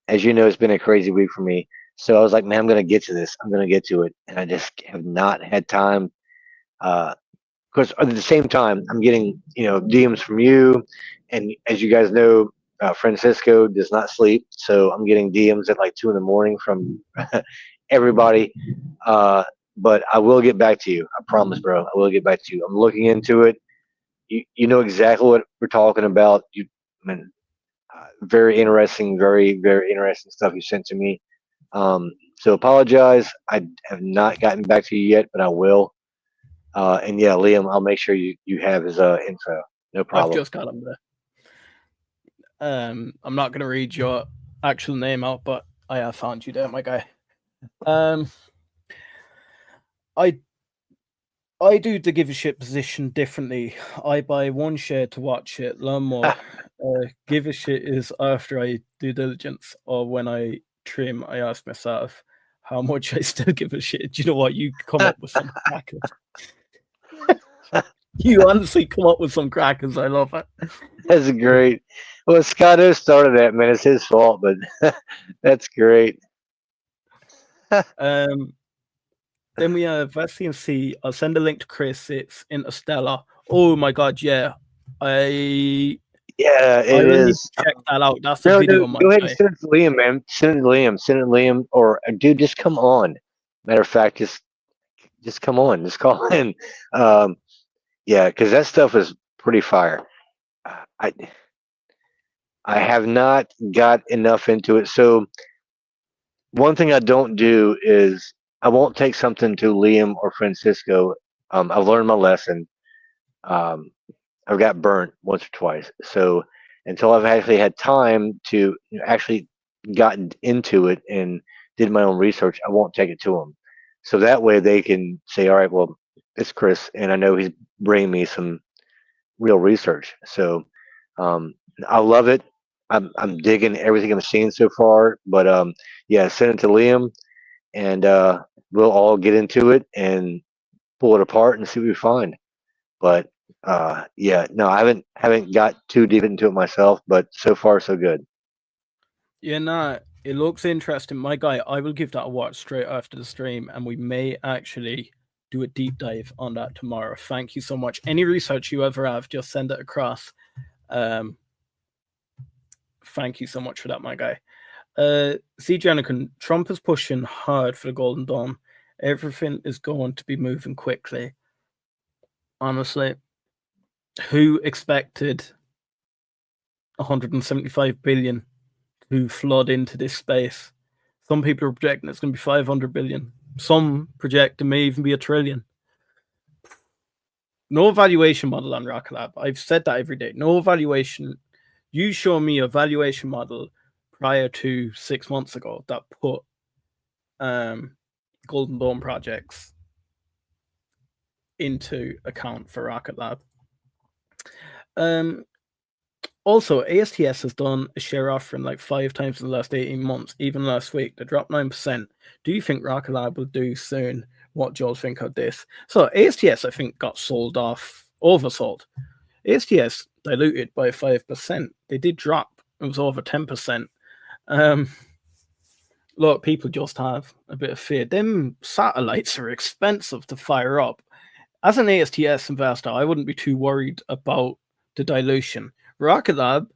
Speaker 2: as you know, it's been a crazy week for me. So I was like, man, I'm gonna get to this. I'm gonna get to it, and I just have not had time. Because at the same time, I'm getting DMs from you, and as you guys know, Francisco does not sleep, so I'm getting DMs at like 2 a.m. from everybody. But I will get back to you. I promise, bro. I will get back to you. I'm looking into it. You know exactly what we're talking about. Very interesting, very, very interesting stuff you sent to me. So apologize. I have not gotten back to you yet, but I will. And yeah, Liam, I'll make sure you have his info. No problem.
Speaker 1: I've just got him there. I'm not going to read your actual name out, but I have found you there, my guy. I I do the give a shit position differently. I buy one share to watch it, learn more. Give a shit is after I do diligence, or when I trim, I ask myself how much I still give a shit. Do you know what? You come up with some crackers. You honestly come up with some crackers. I love it.
Speaker 2: That's great. Well, Scotto started that, man. It's his fault, but that's great.
Speaker 1: Then we have SCNC. I'll send a link to Chris. It's Interstellar. Oh my god, yeah. I
Speaker 2: It
Speaker 1: will need
Speaker 2: is.
Speaker 1: to check that out. That's a
Speaker 2: No,
Speaker 1: video, my
Speaker 2: go ahead and
Speaker 1: guy.
Speaker 2: send it to Liam, man. Send it to Liam. Send it to Liam. Or, dude, just come on. Matter of fact, just come on. Just call in. Um, yeah, because that stuff is pretty fire. I I have not got enough into it. So one thing I don't do is I won't take something to Liam or Francisco. I've learned my lesson. Um, I've got burnt once or twice. So until I've actually had time to actually gotten into it and did my own research, I won't take it to them. So that way they can say, all right, well, it's Chris, and I know he's bringing me some real research. So I love it. I'm digging everything I'm seeing so far. But yeah, send it to Liam, and we'll all get into it and pull it apart and see what we find. But yeah, no, I haven't got too deep into it myself, but so far so good.
Speaker 1: Yeah, nah, it looks interesting. My guy, I will give that a watch straight after the stream, and we may actually do a deep dive on that tomorrow. Thank you so much. Any research you ever have, just send it across. Thank you so much for that, my guy. See, Jenican, Trump is pushing hard for the Golden Dawn. Everything is going to be moving quickly. Honestly, who expected 175 billion to flood into this space? Some people are projecting it's going to be 500 billion. Some project it may even be 1 trillion. No valuation model on RKLB. I've said that every day. No valuation. You show me a valuation model prior to 6 months ago that put Golden Dome projects into account for RKLB. Also, ASTS has done a share offering like 5 times in the last 18 months. Even last week, they dropped 9%. Do you think RKLB will do soon? What do you all think of this? So ASTS, I think, got sold off, oversold. ASTS diluted by 5%. They did drop. It was over 10%. Look, people just have a bit of fear. Them satellites are expensive to fire up. As an ASTS investor, I wouldn't be too worried about the dilution. RKLB,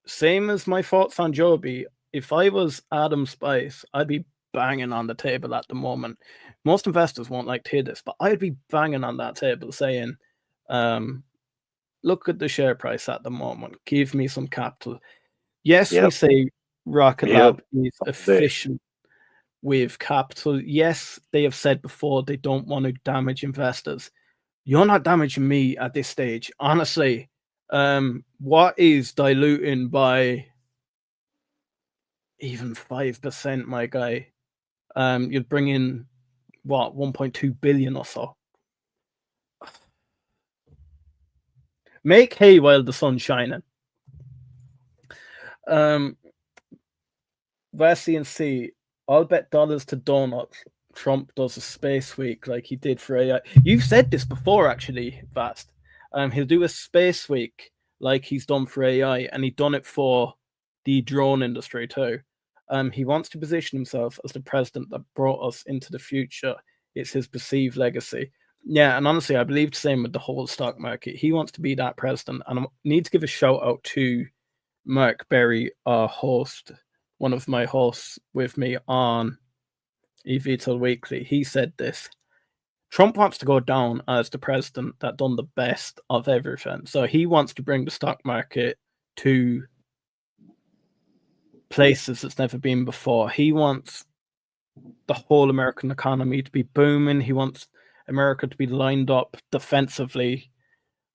Speaker 1: same as my thoughts on Joby, if I was Adam Spice, I'd be banging on the table at the moment. Most investors won't like to hear this, but I'd be banging on that table saying, look at the share price at the moment. Give me some capital. Yes, we say RKLB is efficient with capital. Yes, they have said before they don't want to damage investors. You're not damaging me at this stage. Honestly, what is diluting by even 5%, my guy? You'd bring in, what, 1.2 billion or so. Make hay while the sun's shining. CNC, I'll bet dollars to donuts Trump does a space week like he did for AI. You've said this before, actually, Vast. He'll do a space week like he's done for AI, and he's done it for the drone industry too. He wants to position himself as the president that brought us into the future. It's his perceived legacy. Yeah, and honestly, I believe the same with the whole stock market. He wants to be that president, and I need to give a shout out to Mark Berry, our host, one of my hosts with me on eVTOL Weekly. He said this: Trump wants to go down as the president that done the best of everything. So he wants to bring the stock market to places it's never been before. He wants the whole American economy to be booming. He wants America to be lined up defensively,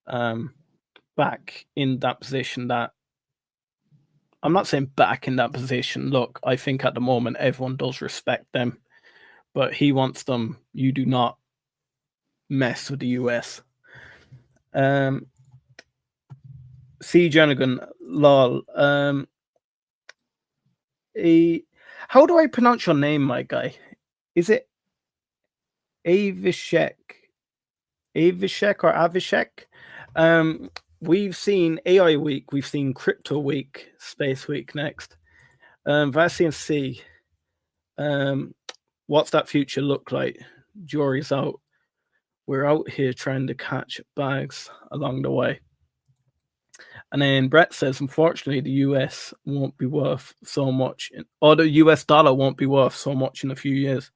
Speaker 1: back in that position that I'm not saying back in that position. Look, I think at the moment everyone does respect them, but he wants them. You do not mess with the US. C. Jenigan, lol. How do I pronounce your name, my guy? Is it Avishek? Avishek or Avishek? We've seen AI Week, we've seen Crypto Week, Space Week next. Vaccine C. What's that future look like? Jury's out. We're out here trying to catch bags along the way. And then Brett says, unfortunately, the US won't be worth so much, or the US dollar won't be worth so much in a few years.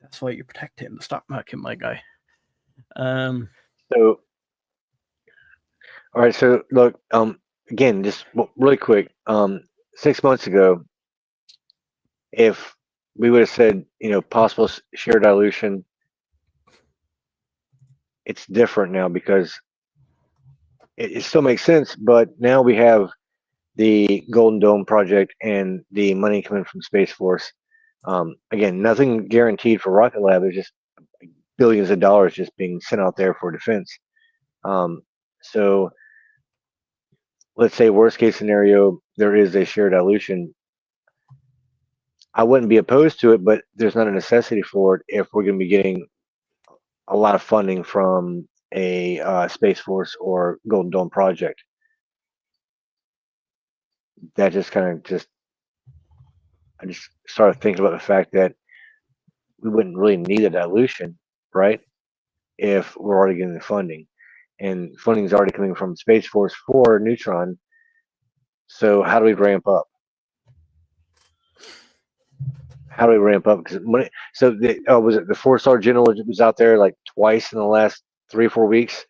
Speaker 1: That's why you protect it in the stock market, my guy.
Speaker 2: So, all right. So look, again, just really quick. 6 months ago, if we would have said, possible share dilution, it's different now because it still makes sense. But now we have the Golden Dome project and the money coming from Space Force. Again, nothing guaranteed for Rocket Lab. There's just billions of dollars just being sent out there for defense. So let's say worst case scenario, there is a share dilution. I wouldn't be opposed to it, but there's not a necessity for it if we're going to be getting a lot of funding from a Space Force or Golden Dome project. That just kind of I just started thinking about the fact that we wouldn't really need a dilution, right? If we're already getting the funding, and funding is already coming from Space Force for Neutron. So how do we ramp up? How do we ramp up? Because money. So was it the 4-star general was out there like twice in the last 3 or 4 weeks,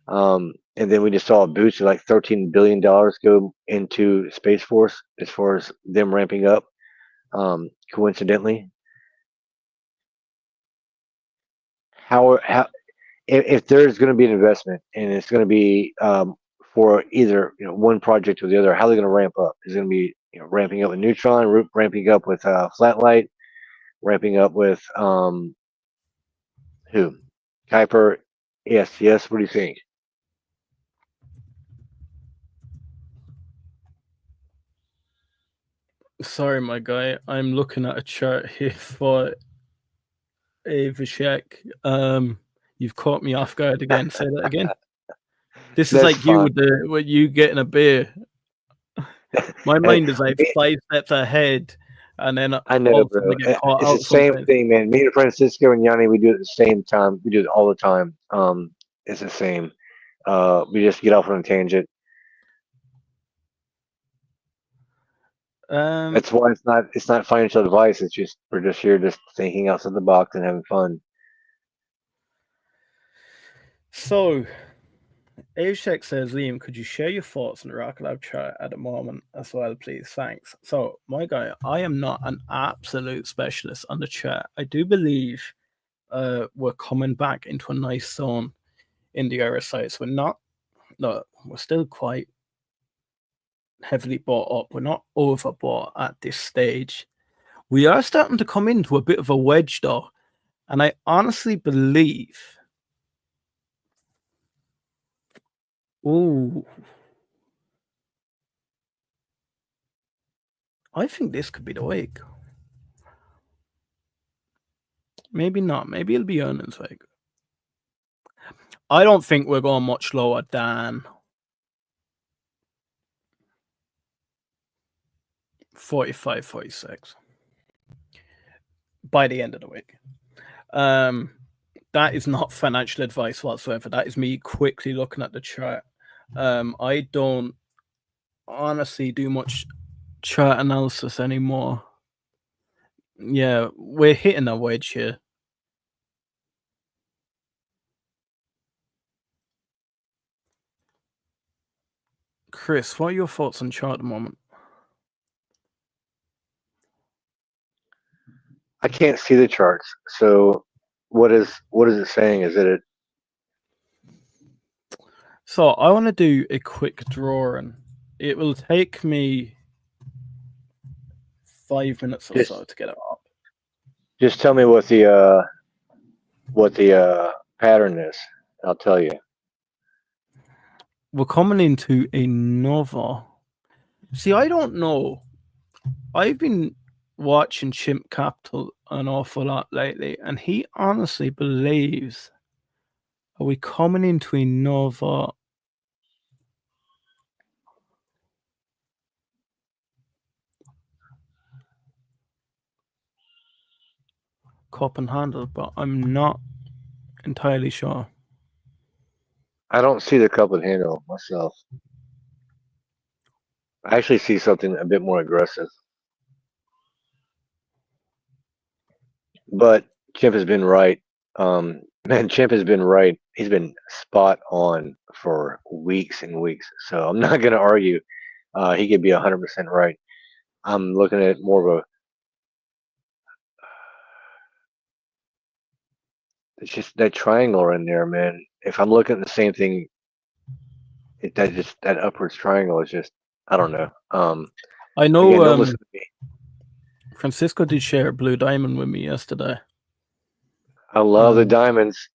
Speaker 2: and then we just saw a boost of like $13 billion go into Space Force as far as them ramping up. Coincidentally, how if there's going to be an investment and it's going to be for either one project or the other, how are they going to ramp up? Is it going to be ramping up with Neutron, ramping up with Flatlight, ramping up with who? Kuiper, yes. What do you think?
Speaker 1: Sorry, my guy. I'm looking at a chart here for Avishek. You've caught me off guard again. Say that again. This is like fun. You with you getting a beer. My mind is like 5 steps ahead, and then
Speaker 2: I know, bro. It's the same thing, man. Me and Francisco and Yanni, we do it at the same time. We do it all the time. It's the same. We just get off on a tangent. That's why it's not financial advice. It's just we're just here, just thinking outside the box and having fun.
Speaker 1: So, Avishek says, Liam, could you share your thoughts on the Rocket Lab chart at the moment as well, please? Thanks. So, my guy, I am not an absolute specialist on the chart. I do believe we're coming back into a nice zone in the RSI. So we're still quite heavily bought up. We're not overbought at this stage. We are starting to come into a bit of a wedge, though. And I honestly believe... Ooh. I think this could be the week. Maybe not. Maybe it'll be earnings week. I don't think we're going much lower than 45, 46 by the end of the week. That is not financial advice whatsoever. That is me quickly looking at the chart. I don't honestly do much chart analysis anymore. Yeah, we're hitting a wedge here. Chris, what are your thoughts on chart at the moment?
Speaker 2: I can't see the charts. So what is it saying? Is it
Speaker 1: So I want to do a quick drawing. It will take me 5 minutes or so to get it up.
Speaker 2: Just tell me what the pattern is. I'll tell you.
Speaker 1: We're coming into another. See, I don't know. I've been watching Chimp Capital an awful lot lately, and he honestly believes, are we coming into another cup and handle, but I'm not entirely sure.
Speaker 2: I don't see the cup and handle myself. I actually see something a bit more aggressive. But Chimp has been right. Man, Chimp has been right. He's been spot on for weeks and weeks. So I'm not going to argue. He could be 100% right. I'm looking at more of a. It's just that triangle in there, man. If I'm looking at the same thing, that upwards triangle is just, I don't know.
Speaker 1: I know.
Speaker 2: Again, don't listen to me.
Speaker 1: Francisco did share a blue diamond with me yesterday.
Speaker 2: I love the diamonds,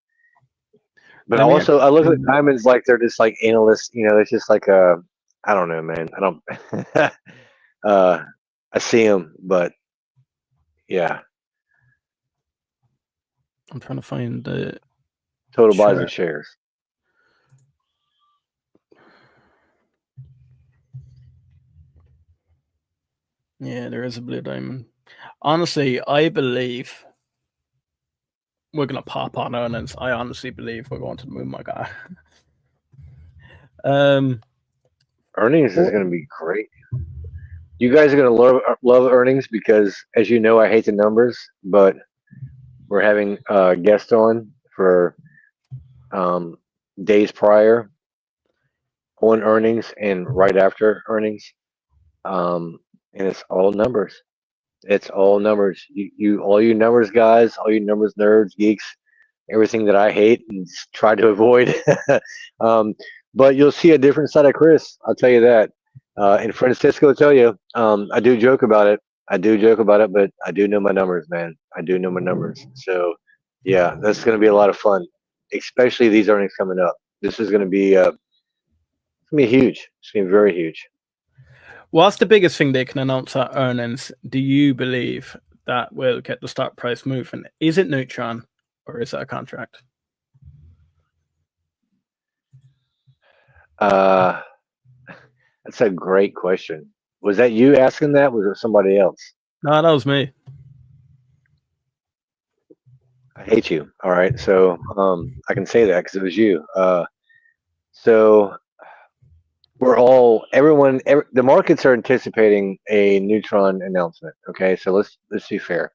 Speaker 2: but also I look at the diamonds like they're just like analysts. You know, it's just like a. I don't know, man. I don't. I see them, but yeah.
Speaker 1: I'm trying to find the
Speaker 2: total buys and shares.
Speaker 1: Yeah, there is a blue diamond. Honestly, I believe we're gonna pop on earnings. I honestly believe we're going to the moon, my guy.
Speaker 2: Earnings is gonna be great. You guys are gonna love earnings because, as you know, I hate the numbers, but we're having a guest on for days prior on earnings and right after earnings, and it's all numbers. It's all numbers. You all you numbers guys, all you numbers nerds, geeks, everything that I hate and try to avoid. But you'll see a different side of Chris. I'll tell you that. And Francisco will tell you, I do joke about it. I do joke about it, but I do know my numbers, man. I do know my numbers. So, yeah, that's going to be a lot of fun, especially these earnings coming up. This is going to be huge. It's going to be very huge.
Speaker 1: What's the biggest thing they can announce at earnings? Do you believe that will get the stock price moving? Is it Neutron or is it a contract?
Speaker 2: That's a great question. Was that you asking that? Was it somebody else?
Speaker 1: No, that was me.
Speaker 2: I hate you. All right, so I can say that because it was you. So the markets are anticipating a Neutron announcement. Okay, so let's be fair.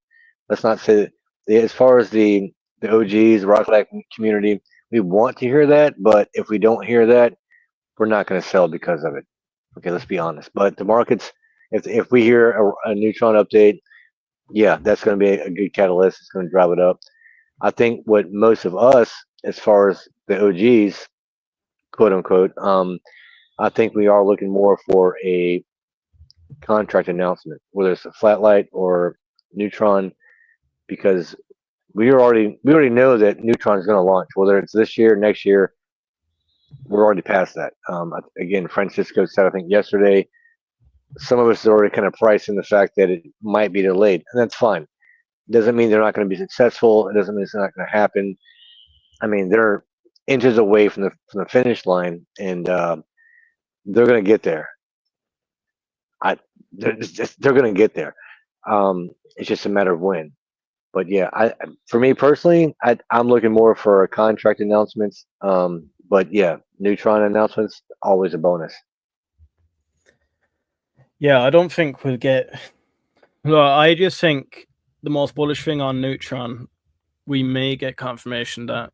Speaker 2: Let's not say that as far as the OGs, Rocket community, we want to hear that, but if we don't hear that, we're not going to sell because of it. Okay, let's be honest. But the markets, if we hear a Neutron update, yeah, that's going to be a good catalyst. It's going to drive it up. I think what most of us, as far as the OGs, quote unquote, I think we are looking more for a contract announcement, whether it's a flat light or Neutron, because we already know that Neutron is going to launch, whether it's this year, next year. We're already past that. Again, Francisco said, I think yesterday, some of us are already kind of pricing the fact that it might be delayed, and that's fine. Doesn't mean they're not going to be successful. It doesn't mean it's not going to happen. I mean, they're inches away from the finish line, and they're going to get there. They're going to get there. It's just a matter of when. But yeah, for me personally, I'm looking more for contract announcements. But yeah, Neutron announcements always a bonus.
Speaker 1: Yeah, I don't think we'll get. Well, I just think the most bullish thing on Neutron, we may get confirmation that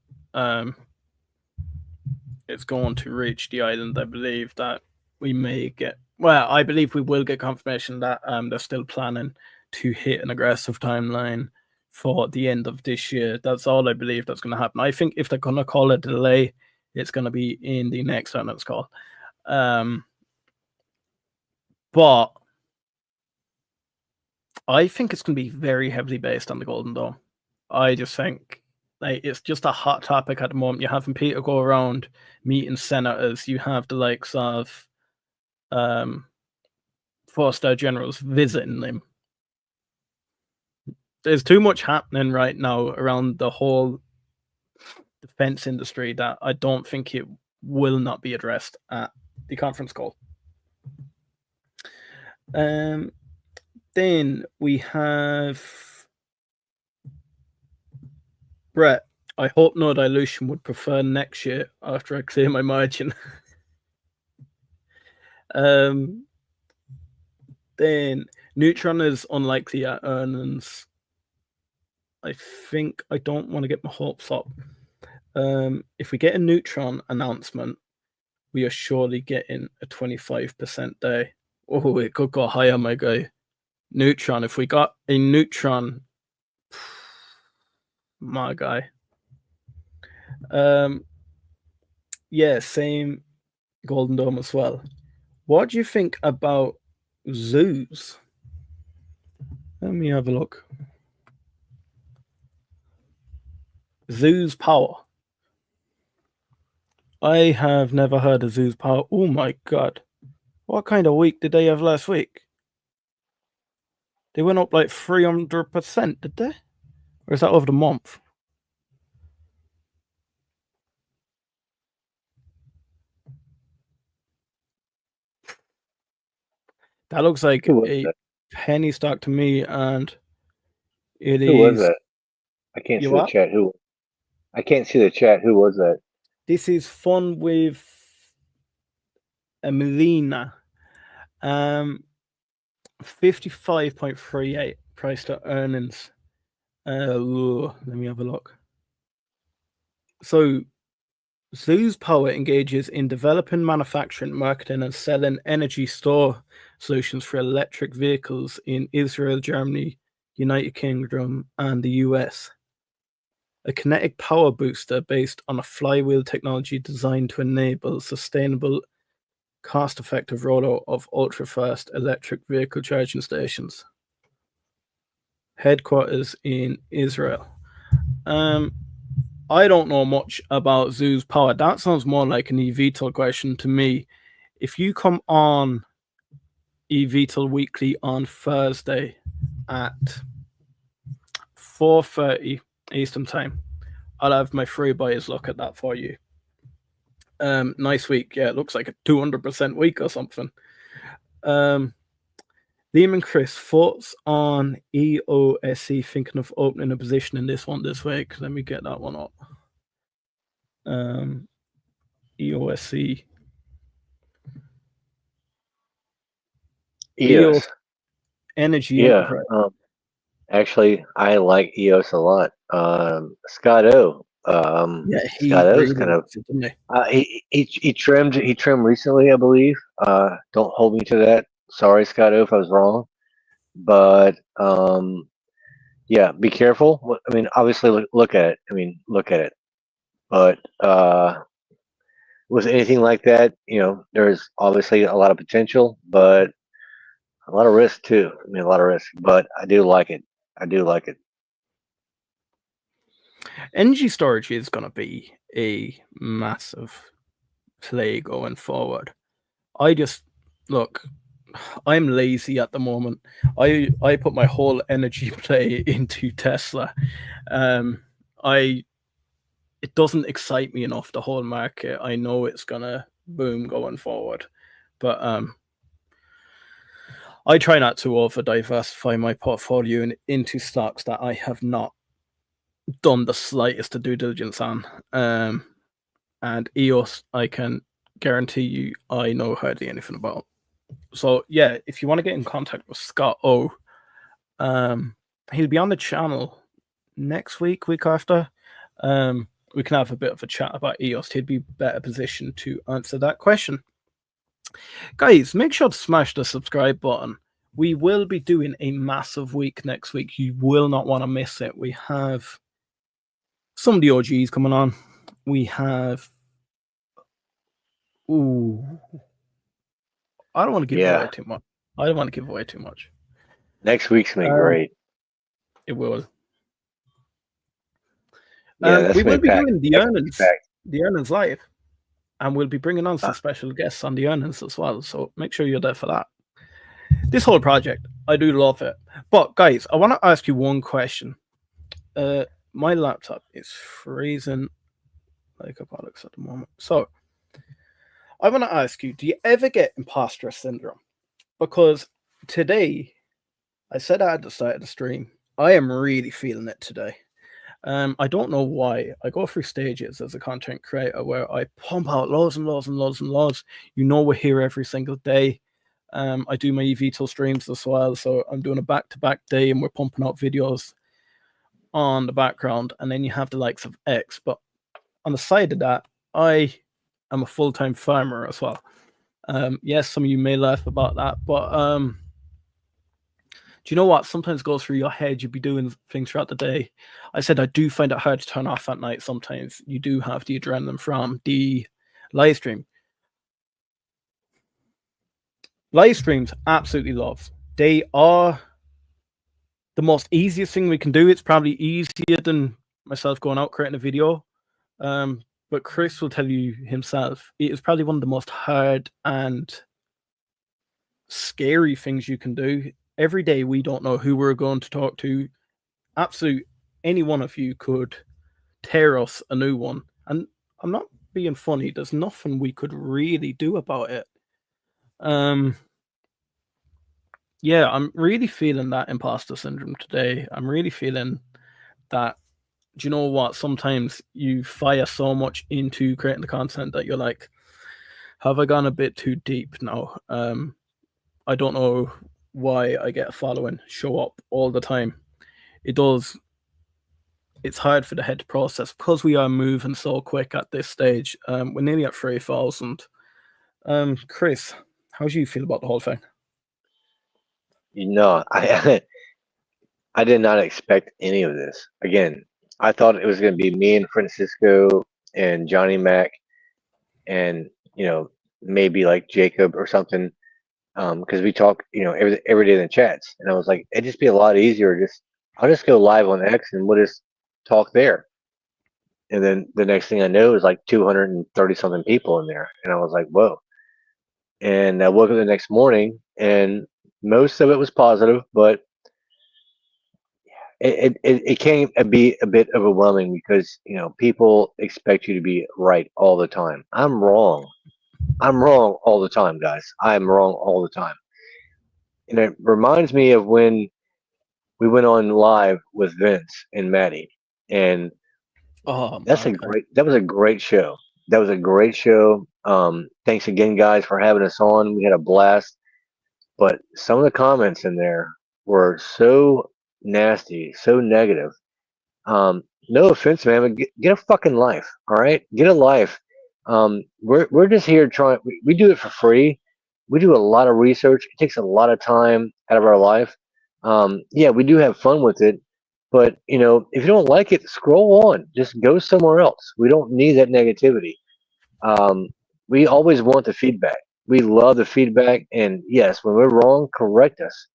Speaker 1: it's going to reach the island. I believe that we may get. Well, I believe we will get confirmation that they're still planning to hit an aggressive timeline for the end of this year. That's all I believe that's going to happen. I think if they're going to call it a delay, it's going to be in the next earnings call. But I think it's going to be very heavily based on the Golden Dome. I just think Like, it's just a hot topic at the moment. You're having Peter go around meeting senators. You have the likes of 4-star generals visiting them. There's too much happening right now around the whole defense industry that I don't think it will not be addressed at the conference call. Then we have Brett. I hope no dilution would prefer next year after I clear my margin. Then Neutron is unlikely at earnings. I think I don't want to get my hopes up. If we get a Neutron announcement, we are surely getting a 25% day. Oh, it could go higher, my guy. Neutron. If we got a Neutron, my guy. Yeah, same Golden Dome as well. What do you think about zoos? Let me have a look. Zoos Power. I have never heard of Zoos Power. Oh my god. What kind of week did they have last week? They went up like 300%, did they? Or is that over the month? That looks like a penny stock to me, and it is.
Speaker 2: Who was that? I can't see the chat. Who? I can't see the chat. Who was that?
Speaker 1: This is Fun with Melina. 55.38 price to earnings. Let me have a look. So Zoos Power engages in developing, manufacturing, marketing, and selling energy store solutions for electric vehicles in Israel, Germany, United Kingdom, and the US. A kinetic power booster based on a flywheel technology designed to enable sustainable, cost-effective rollout of ultra-fast electric vehicle charging stations. Headquarters in Israel. I don't know much about Zoos Power. That sounds more like an eVTOL question to me. If you come on eVTOL Weekly on Thursday at 4:30 Eastern Time, I'll have my free buyers look at that for you. Nice week. Yeah, it looks like a 200% week or something. Liam and Chris, thoughts on EOSC thinking of opening a position in this one this week? Let me get that one up. EOSC. EOS Energy Enterprise.
Speaker 2: Actually, I like EOS a lot. Scott O. Scott O's kind of he trimmed recently, I believe. Don't hold me to that. Sorry, Scott O, if I was wrong. But yeah, be careful. I mean, obviously look at it. I mean, look at it. But with anything like that, you know, there's obviously a lot of potential, but a lot of risk too. I mean, a lot of risk. But I do like it. I do like it.
Speaker 1: Energy storage is going to be a massive play going forward. I'm lazy at the moment. I put my whole energy play into Tesla. It doesn't excite me enough, the whole market. I know it's gonna boom going forward, but I try not to over diversify my portfolio into stocks that I have not done the slightest due diligence on. And EOS, I can guarantee you I know hardly anything about. So yeah, if you want to get in contact with Scott O, he'll be on the channel next week after. We can have a bit of a chat about EOS. He'd be better positioned to answer that question. Guys, make sure to smash the subscribe button. We will be doing a massive week next week. You will not want to miss it. We have some of the OGs coming on. We have I don't want to give away too much. I don't want to give away too much.
Speaker 2: Next week's gonna be great.
Speaker 1: It will.
Speaker 2: Yeah, that's
Speaker 1: We
Speaker 2: gonna
Speaker 1: will
Speaker 2: be
Speaker 1: be
Speaker 2: packed.
Speaker 1: doing the earnings live, and we'll be bringing on some
Speaker 2: Uh,
Speaker 1: special guests on the earnings as well. So make sure you're there for that. This whole project, I do love it. But guys, I want to ask you one question. My laptop is freezing like a bollocks at the moment. So I want to ask you, do you ever get imposter syndrome? Because today, I said at the start of the stream, I am really feeling it today. I don't know why. I go through stages as a content creator where I pump out loads and loads and loads and loads. You know, we're here every single day. I do my eVTOL streams as well. So I'm doing a back-to-back day and we're pumping out videos on the background. And then you have the likes of X. But on the side of that, I am a full-time farmer as well. Yes, some of you may laugh about that, but do you know what sometimes goes through your head? You'd be doing things throughout the day. I said I do find it hard to turn off at night. Sometimes you do have the adrenaline from the live stream. Live streams, absolutely love. They are the most easiest thing we can do. It's probably easier than myself going out creating a video. But Chris will tell you himself, it is probably one of the most hard and scary things you can do. Every day we don't know who we're going to talk to. Absolute any one of you could tear us a new one. And I'm not being funny, there's nothing we could really do about it. Yeah, I'm really feeling that imposter syndrome today. I'm really feeling that, do you know what? Sometimes you fire so much into creating the content that you're like, have I gone a bit too deep now? I don't know why I get a following show up all the time. It does. It's hard for the head to process because we are moving so quick at this stage. We're nearly at 3,000. Chris, how do you feel about the whole thing?
Speaker 2: You know, I did not expect any of this. Again, I thought it was going to be me and Francisco and Johnny Mac, and maybe like Jacob or something, because we talk every day in the chats, and I was like, it'd just be a lot easier. I'll just go live on X and we'll just talk there. And then the next thing I know is like 230 something people in there, and I was like, whoa. And I woke up the next morning, and most of it was positive, but it can be a bit overwhelming because people expect you to be right all the time. I'm wrong. I'm wrong all the time, guys. I'm wrong all the time. And it reminds me of when we went on live with Vince and Maddie, and
Speaker 1: Oh,
Speaker 2: that was a great show. That was a great show. Thanks again, guys, for having us on. We had a blast. But some of the comments in there were so nasty, so negative. No offense, man, but get a fucking life, all right? Get a life. We're just here trying. We do it for free. We do a lot of research. It takes a lot of time out of our life. Yeah, we do have fun with it, but if you don't like it, scroll on. Just go somewhere else. We don't need that negativity. Um, we always want the feedback. We love the feedback, and yes, when we're wrong, correct us.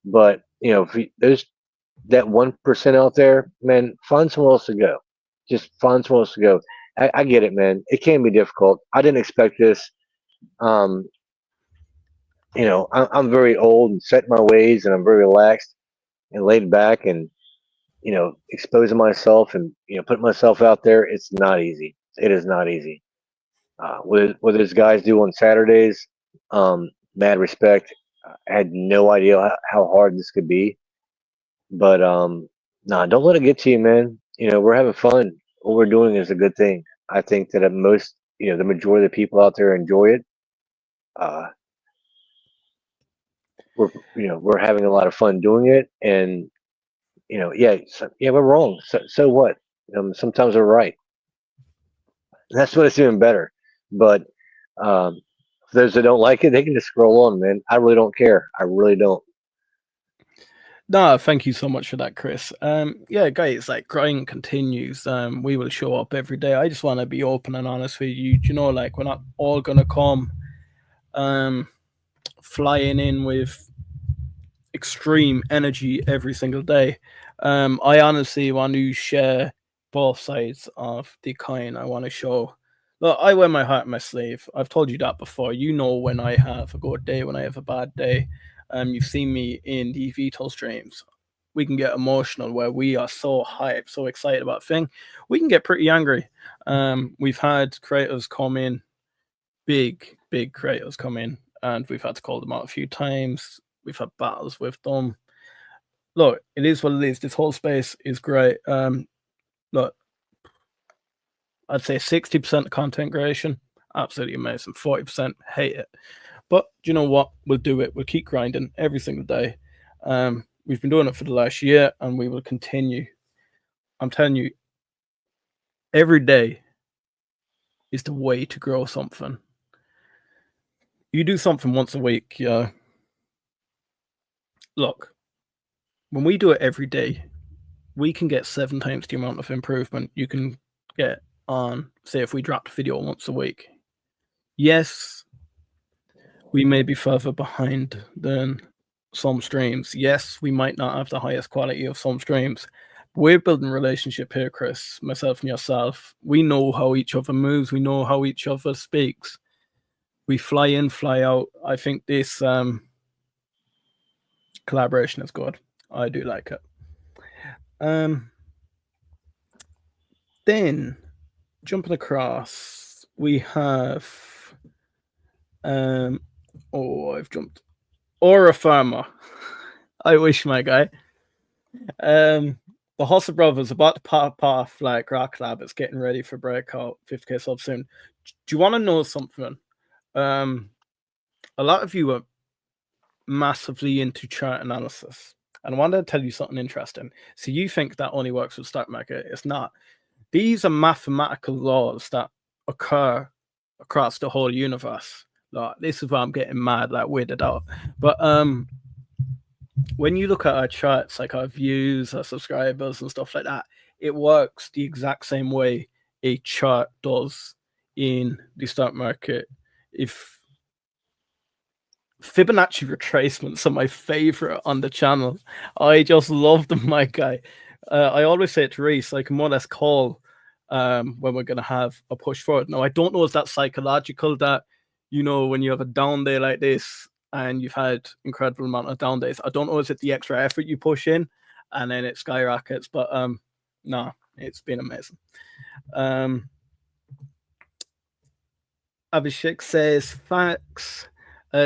Speaker 2: But if there's that 1% out there, man, find somewhere else to go. Just find somewhere else to go. I get it, man. It can be difficult. I didn't expect this. Um, I'm very old and set in my ways, and I'm very relaxed and laid back, and exposing myself and putting myself out there. It's not easy. It is not easy. What those guys do on Saturdays, mad respect. I had no idea how hard this could be, but nah, don't let it get to you, man. We're having fun. What we're doing is a good thing. I think that at most, the majority of the people out there enjoy it. Uh, we're having a lot of fun doing it, and yeah, we're wrong. So what? Sometimes we're right. That's what it's even better. But um, for those that don't like it, they can just scroll on, man. I really don't care. I really don't.
Speaker 1: No, thank you so much for that, Chris. Yeah, guys, like grind continues. We will show up every day. I just want to be open and honest with you. Like we're not all gonna come flying in with extreme energy every single day. I honestly want to share both sides of the coin. I want to show. Look, I wear my heart on my sleeve. I've told you that before. You know when I have a good day, when I have a bad day. You've seen me in the VTOL streams. We can get emotional where we are so hyped, so excited about a thing. We can get pretty angry. We've had creators come in, big creators come in, and we've had to call them out a few times. We've had battles with them. Look, it is what it is. This whole space is great. Look, I'd say 60% content creation, absolutely amazing. 40% hate it. But do you know what? We'll do it. We'll keep grinding every single day. We've been doing it for the last year, and we will continue. I'm telling you, every day is the way to grow something. You do something once a week, yeah. Look, when we do it every day, we can get 7 times the amount of improvement you can get on, say, if we dropped a video once a week. Yes, we may be further behind than some streams. Yes, we might not have the highest quality of some streams. We're building a relationship here, Chris, myself and yourself. We know how each other moves. We know how each other speaks. We fly in, fly out. I think this collaboration is good. I do like it. Then, jumping across, we have... I've jumped. Aura Farmer. I wish, my guy. The Hossa Brothers about to pop off like Rock Lab. It's getting ready for breakout 50k sub soon. Do you want to know something? A lot of you are massively into chart analysis, and I wanted to tell you something interesting. So you think that only works with stock market? It's not. These are mathematical laws that occur across the whole universe. Like, this is why I'm getting mad, like weirded out. But when you look at our charts, like our views, our subscribers and stuff like that, it works the exact same way a chart does in the stock market. If Fibonacci retracements are my favorite on the channel, I just love them, my guy. I always say it to Reese, I can more or less call when we're going to have a push forward. Now, I don't know if that's psychological, that, you know, when you have a down day like this and you've had incredible amount of down days, I don't know, is it the extra effort you push in and then it skyrockets? But no, it's been amazing. Abhishek says, facts.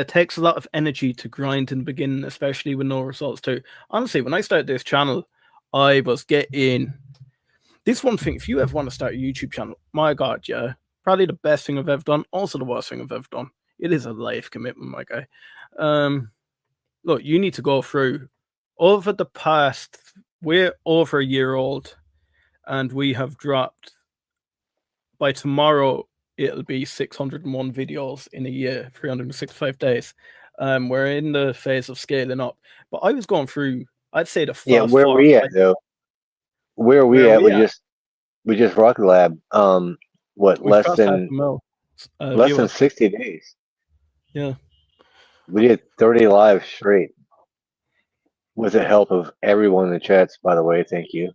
Speaker 1: Takes a lot of energy to grind in the beginning, especially with no results too. Honestly, when I started this channel, I was getting... This one thing, if you ever want to start a YouTube channel, my God, yeah, probably the best thing I've ever done, also the worst thing I've ever done. It is a life commitment, my guy. Look, you need to go through. Over the past, we're over a year old, and we have dropped, by tomorrow, it'll be 601 videos in a year, 365 days. We're in the phase of scaling up. But I was going through, I'd say the first
Speaker 2: where are we at, though? Where are we at? We just Rocket Lab. What,
Speaker 1: We've
Speaker 2: less than 60 days?
Speaker 1: Yeah.
Speaker 2: We did 30 live straight with the help of everyone in the chats, by the way. Thank you.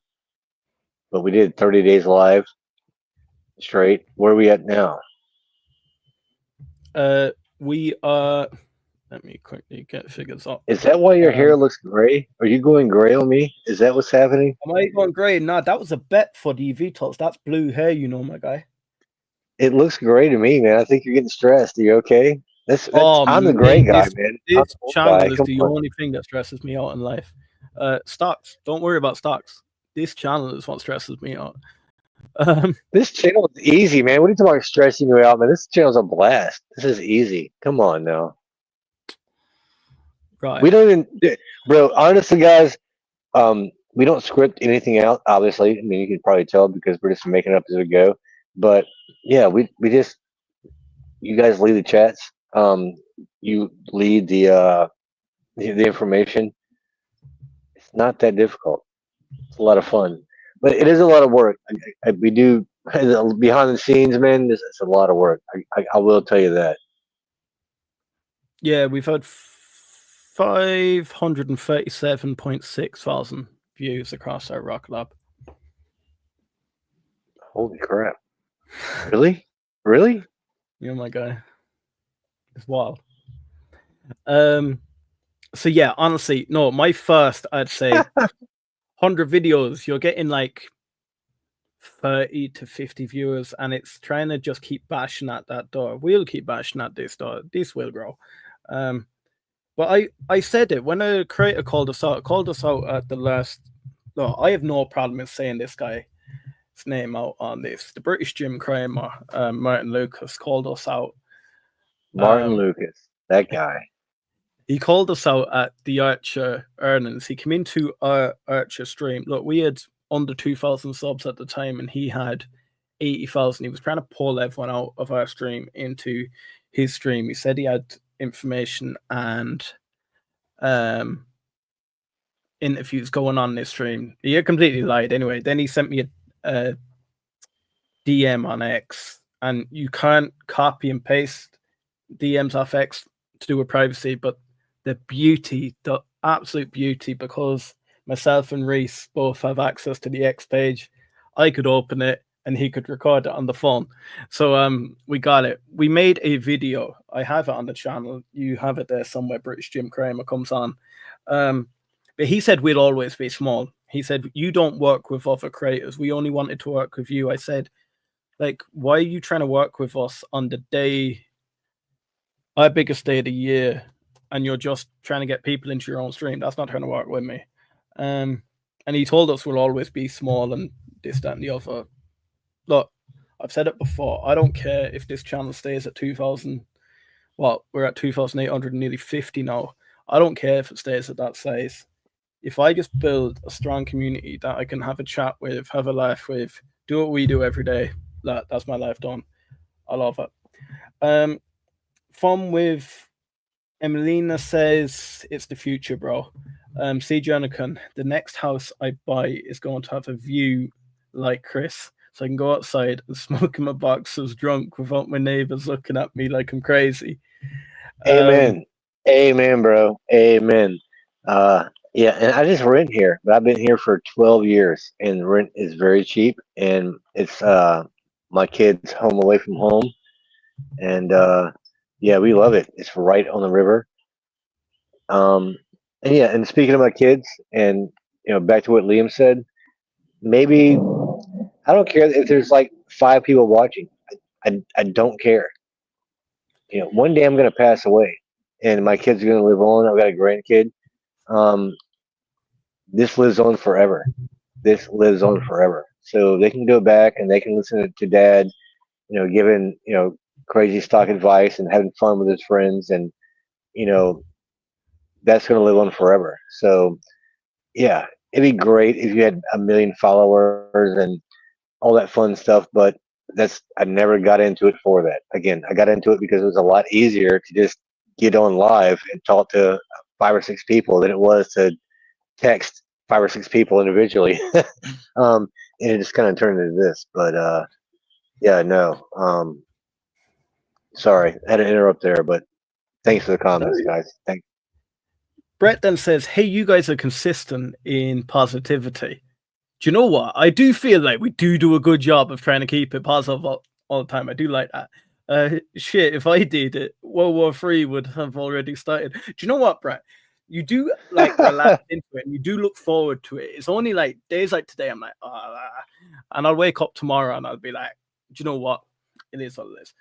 Speaker 2: But we did 30 days live straight. Where are we at now?
Speaker 1: We are... Let me quickly get figures up.
Speaker 2: Is that why your hair looks gray? Are you going gray on me? Is that what's happening?
Speaker 1: Am I going gray? No, that was a bet for the VTOLs. That's blue hair, you know, my guy.
Speaker 2: It looks gray to me, man. I think you're getting stressed. Are you okay? I'm the gray guy, man.
Speaker 1: This channel is the only thing that stresses me out in life. Stocks. Don't worry about stocks. This channel is what stresses me out.
Speaker 2: This channel is easy, man. What are you talking about stressing you out, man? This channel's a blast. This is easy. Come on now.
Speaker 1: Right.
Speaker 2: We don't even, bro, honestly, guys, we don't script anything out, obviously. I mean, you can probably tell because we're just making it up as we go. But yeah, we just, you guys lead the chats. You lead the information. It's not that difficult. It's a lot of fun, but it is a lot of work. We do behind the scenes, man. It's a lot of work. I will tell you that.
Speaker 1: Yeah, we've had 537.6 thousand views across our Rock Lab.
Speaker 2: Holy crap! Really? Really?
Speaker 1: You know, my guy. It's wild. So yeah, honestly, no, my first, I'd say 100 videos, you're getting like 30 to 50 viewers, and it's trying to just keep bashing at that door. We'll keep bashing at this door. This will grow. But I said it when a creator called us out at the last. No, I have no problem in saying this guy's name out on this. The British Jim Cramer, Martin Lucas, called us out.
Speaker 2: Martin Lucas, that guy.
Speaker 1: He called us out at the Archer earnings. He came into our Archer stream. Look, we had under 2,000 subs at the time, and he had 80,000. He was trying to pull everyone out of our stream into his stream. He said he had information and interviews going on this stream. He completely lied anyway. Then he sent me a DM on X, and you can't copy and paste DMs off X to do with privacy, but the absolute beauty, because myself and Reese both have access to the X page, I could open it and he could record it on the phone. So we got it. We made a video. I have it on the channel. You have it there somewhere. British Jim Cramer comes on. But he said we'd always be small. He said, you don't work with other creators. We only wanted to work with you. I said, like, why are you trying to work with us on the day, our biggest day of the year, and you're just trying to get people into your own stream? That's not trying to work with me. And he told us we'll always be small and this, that, and the other. Look, I've said it before. I don't care if this channel stays at 2,000. Well, we're at 2,800 and nearly 50 now. I don't care if it stays at that size. If I just build a strong community that I can have a chat with, have a laugh with, do what we do every day, that's my life done. I love it. From with Emelina says, it's the future, bro. C. Jonican, the next house I buy is going to have a view like Chris, so I can go outside and smoke in my boxers drunk without my neighbors looking at me like I'm crazy.
Speaker 2: Amen. Amen, bro. Amen. Yeah, and I just rent here, but I've been here for 12 years, and rent is very cheap, and it's my kids' home away from home, and yeah, we love it. It's right on the river. And yeah, and speaking of my kids, and back to what Liam said, maybe I don't care if there's like 5 people watching. I don't care. One day I'm gonna pass away, and my kids are gonna live on. I've got a grandkid. This lives on forever. This lives on forever. So they can go back and they can listen to Dad, giving crazy stock advice and having fun with his friends, and that's gonna live on forever. So yeah, it'd be great if you had 1 million followers and all that fun stuff, but I never got into it for that. Again, I got into it because it was a lot easier to just get on live and talk to 5 or 6 people than it was to text 5 or 6 people individually. And it just kind of turned into this. But yeah, no. Sorry, I had to interrupt there, but thanks for the comments, guys. Thanks.
Speaker 1: Brett then says, hey, you guys are consistent in positivity. Do you know what? I do feel like we do a good job of trying to keep it positive all the time. I do like that. Shit, if I did it, World War III would have already started. Do you know what, Brett? You do like relax into it, and you do look forward to it. It's only like days like today, I'm like, and I'll wake up tomorrow and I'll be like, do you know what? It is what it is.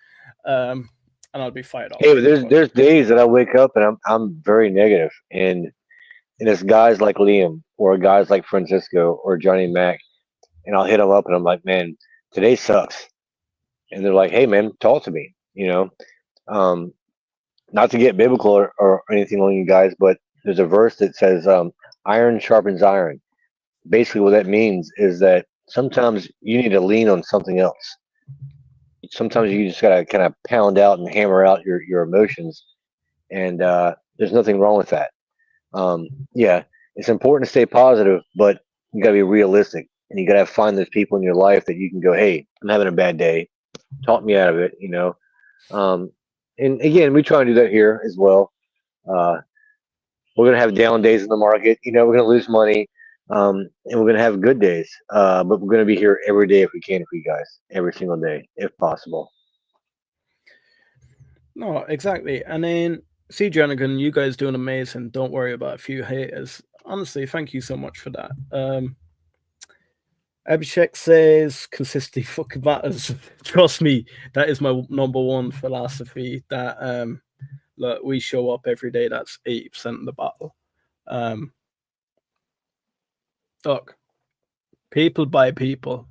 Speaker 1: And I'll be fired off.
Speaker 2: Hey, but there's days that I wake up and I'm very negative, and it's guys like Liam or guys like Francisco or Johnny Mac, and I'll hit them up and I'm like, man, today sucks, and they're like, hey, man, talk to me, not to get biblical or anything on you guys, but there's a verse that says, iron sharpens iron. Basically, what that means is that sometimes you need to lean on something else. Sometimes you just gotta kind of pound out and hammer out your emotions, and there's nothing wrong with that. Yeah, it's important to stay positive, but you gotta be realistic, and you gotta find those people in your life that you can go, hey, I'm having a bad day, talk me out of it, and again, we try and do that here as well. We're gonna have down days in the market. We're gonna lose money. And we're gonna have good days. But we're gonna be here every day if we can for you guys, every single day if possible.
Speaker 1: No, exactly. And then, see, Jernigan, you guys doing amazing. Don't worry about a few haters. Honestly, thank you so much for that. Abhishek says consistency fucking matters. Trust me, that is my number one philosophy. That look, we show up every day. That's 80% of the battle. Look, people by people.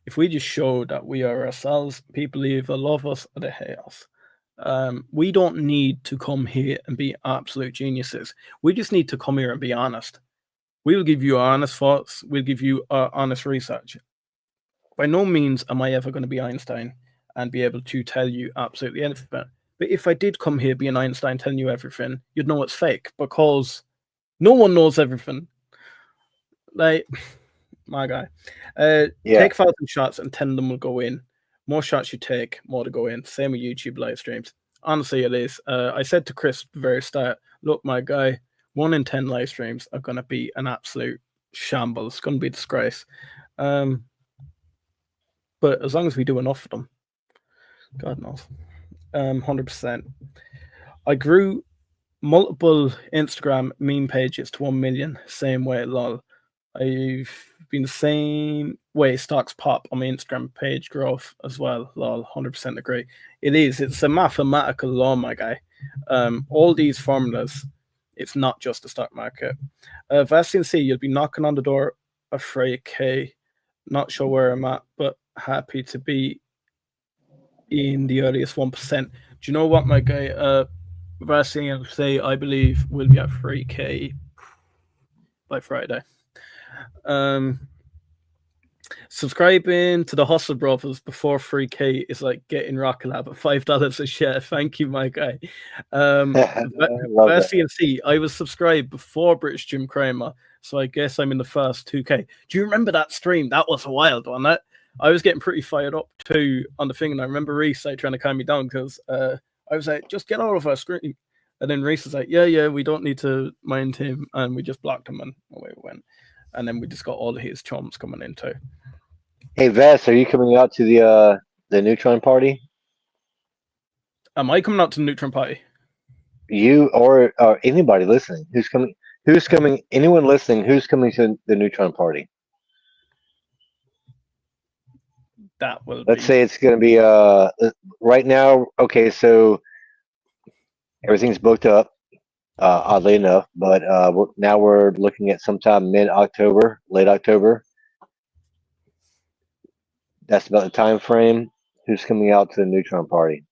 Speaker 1: If we just show that we are ourselves, people either love us or they hate us. We don't need to come here and be absolute geniuses. We just need to come here and be honest. We'll give you honest thoughts. We'll give you honest research. By no means am I ever going to be Einstein and be able to tell you absolutely anything. But if I did come here being Einstein telling you everything, you'd know it's fake because no one knows everything. Like, my guy. Take 1,000 shots and 10 of them will go in. More shots you take, more to go in. Same with YouTube live streams. Honestly, it is. I said to Chris at the very start, look, my guy, 1 in 10 live streams are going to be an absolute shambles. It's going to be a disgrace. But as long as we do enough of them, God knows. 100%. I grew multiple Instagram meme pages to 1 million. Same way, lol. I've been the same way stocks pop on my Instagram page growth as well. Lol, 100% agree. It is. It's a mathematical law, my guy. All these formulas, it's not just the stock market. Vastian C, you'll be knocking on the door of 3K. Not sure where I'm at, but happy to be in the earliest 1%. Do you know what, my guy? Vastian say, I believe we'll be at 3K by Friday. Subscribing to the Hustle Brothers before 3K is like getting RKLB at $5 a share. Thank you, my guy. CNC, I was subscribed before British Jim Cramer, so I guess I'm in the first 2K. Do you remember that stream? That was a wild one. That I was getting pretty fired up too on the thing, and I remember Reese trying to calm me down because I was like, just get out of our screen. And then Reese was like, yeah, we don't need to mind him, and we just blocked him, and away we went. And then we just got all of his chums coming in too.
Speaker 2: Hey Vess, are you coming out to the Neutron party?
Speaker 1: Am I coming out to the Neutron party?
Speaker 2: You or anybody listening who's coming? Who's coming? Anyone listening? Who's coming to the Neutron party?
Speaker 1: That will.
Speaker 2: Let's say it's going to be right now. Okay, so everything's booked up. Oddly enough, but now we're looking at sometime mid-October, late October. That's about the time frame. Who's coming out to the Neutron party?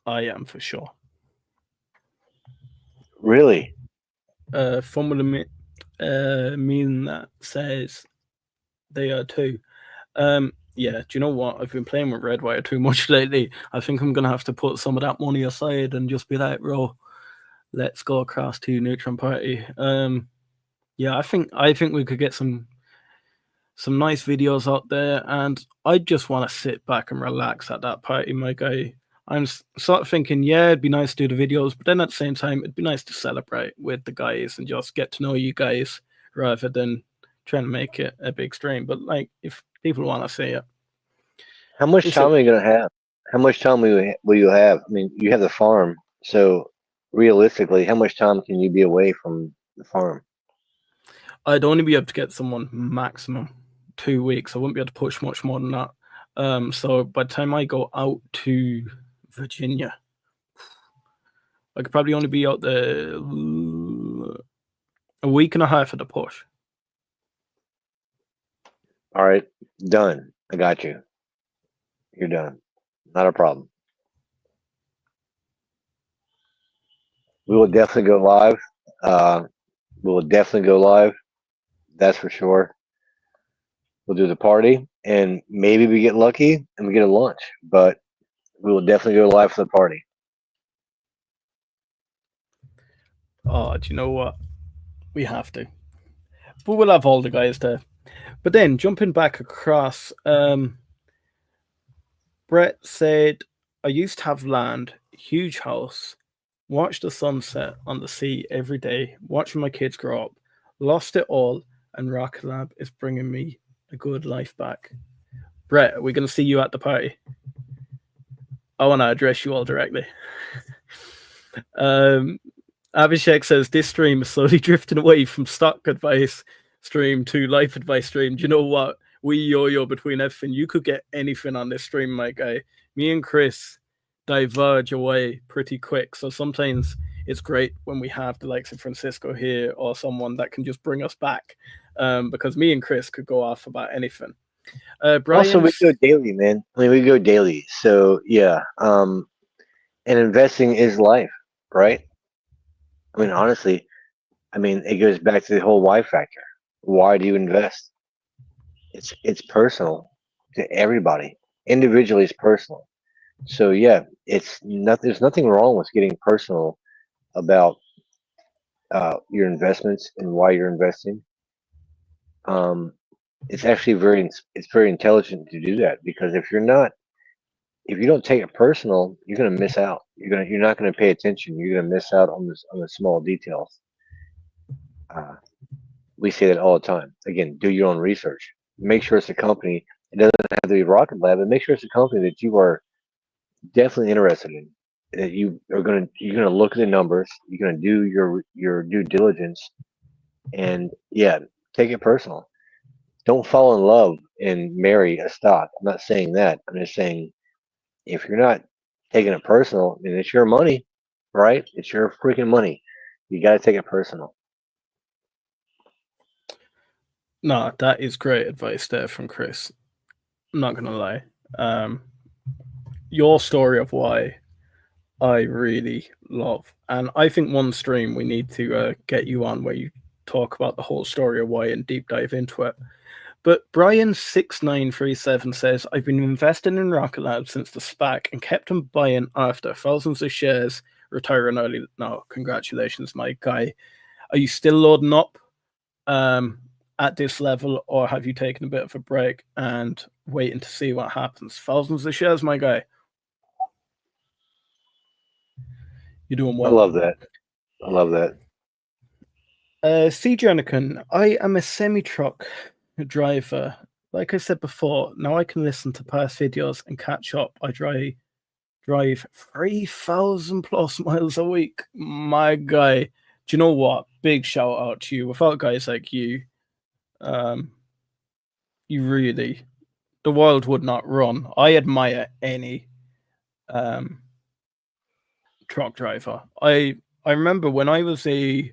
Speaker 1: I am for sure.
Speaker 2: Really?
Speaker 1: Fun with a meme that says they are too. Yeah, do you know what? I've been playing with Redwire too much lately. I think I'm gonna have to put some of that money aside and just be like, bro, let's go across to Neutron party. Yeah, I think we could get some nice videos out there, and I just want to sit back and relax at that party, my guy. I'm sort of thinking, yeah, it'd be nice to do the videos, but then at the same time, it'd be nice to celebrate with the guys and just get to know you guys rather than trying to make it a big stream. But like, if people want to see it,
Speaker 2: how much time are you gonna have? How much time will you have? I mean, you have the farm, so realistically, how much time can you be away from the farm?
Speaker 1: I'd only be able to get someone maximum 2 weeks. I wouldn't be able to push much more than that. So by the time I go out to Virginia, I could probably only be out there a week and a half at the push.
Speaker 2: All right, done. I got you. You're done. Not a problem. We will definitely go live. We will definitely go live. That's for sure. We'll do the party, and maybe we get lucky and we get a lunch. But we will definitely go live for the party.
Speaker 1: Oh, do you know what? We have to. But we'll have all the guys there. But then jumping back across, Brett said, I used to have land, huge house, watch the sunset on the sea every day, watching my kids grow up, lost it all, and Rocket Lab is bringing me a good life back. Brett, are we going to see you at the party? I want to address you all directly. Abhishek says, this stream is slowly drifting away from stock advice stream to life advice stream. Do you know what? We yo-yo between everything. You could get anything on this stream, my guy. Me and Chris diverge away pretty quick. So sometimes it's great when we have the likes of Francisco here or someone that can just bring us back, because me and Chris could go off about anything.
Speaker 2: Also, we go daily, man. I mean, we go daily. So yeah, and investing is life, right? I mean, honestly, I mean, it goes back to the whole why factor. Why do you invest? It's personal to everybody. Individually, it's personal. So yeah, it's not. There's nothing wrong with getting personal about your investments and why you're investing. It's actually very intelligent to do that, because if you don't take it personal, you're gonna miss out. You're not gonna pay attention. You're gonna miss out on the small details. We say that all the time. Again, do your own research. Make sure it's a company. It doesn't have to be Rocket Lab, but make sure it's a company that you are definitely interested in. That you're gonna look at the numbers. You're gonna do your due diligence, and yeah, take it personal. Don't fall in love and marry a stock. I'm not saying that. I'm just saying, if you're not taking it personal, and it's your money, right? It's your freaking money. You got to take it personal.
Speaker 1: No, that is great advice there from Chris. I'm not gonna lie. Your story of why I really love, and I think one stream we need to get you on where you talk about the whole story of why and deep dive into it. But Brian6937 says, I've been investing in Rocket Lab since the SPAC and kept on buying after thousands of shares, retiring early. No, congratulations, my guy. Are you still loading up at this level, or have you taken a bit of a break and waiting to see what happens? Thousands of shares, my guy. You're doing well.
Speaker 2: I love that. I love that.
Speaker 1: C. Jernigan, I am a semi-truck driver. Like I said before, now I can listen to past videos and catch up. I drive 3,000 plus miles a week. My guy, do you know what? Big shout out to you. Without guys like you, you really, the world would not run. I admire any truck driver. I remember when I was a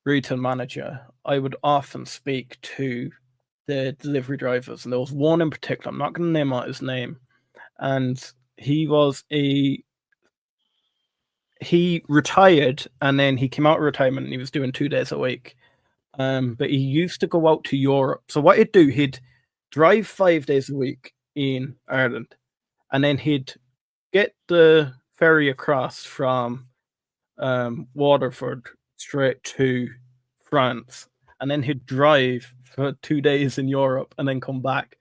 Speaker 1: retail manager, I would often speak to the delivery drivers, and there was one in particular. I'm not going to name out his name, and he retired, and then he came out of retirement, and he was doing 2 days a week. But he used to go out to Europe. So what he'd do, he'd drive 5 days a week in Ireland, and then he'd get the ferry across from Waterford straight to France, and then he'd drive for 2 days in Europe and then come back.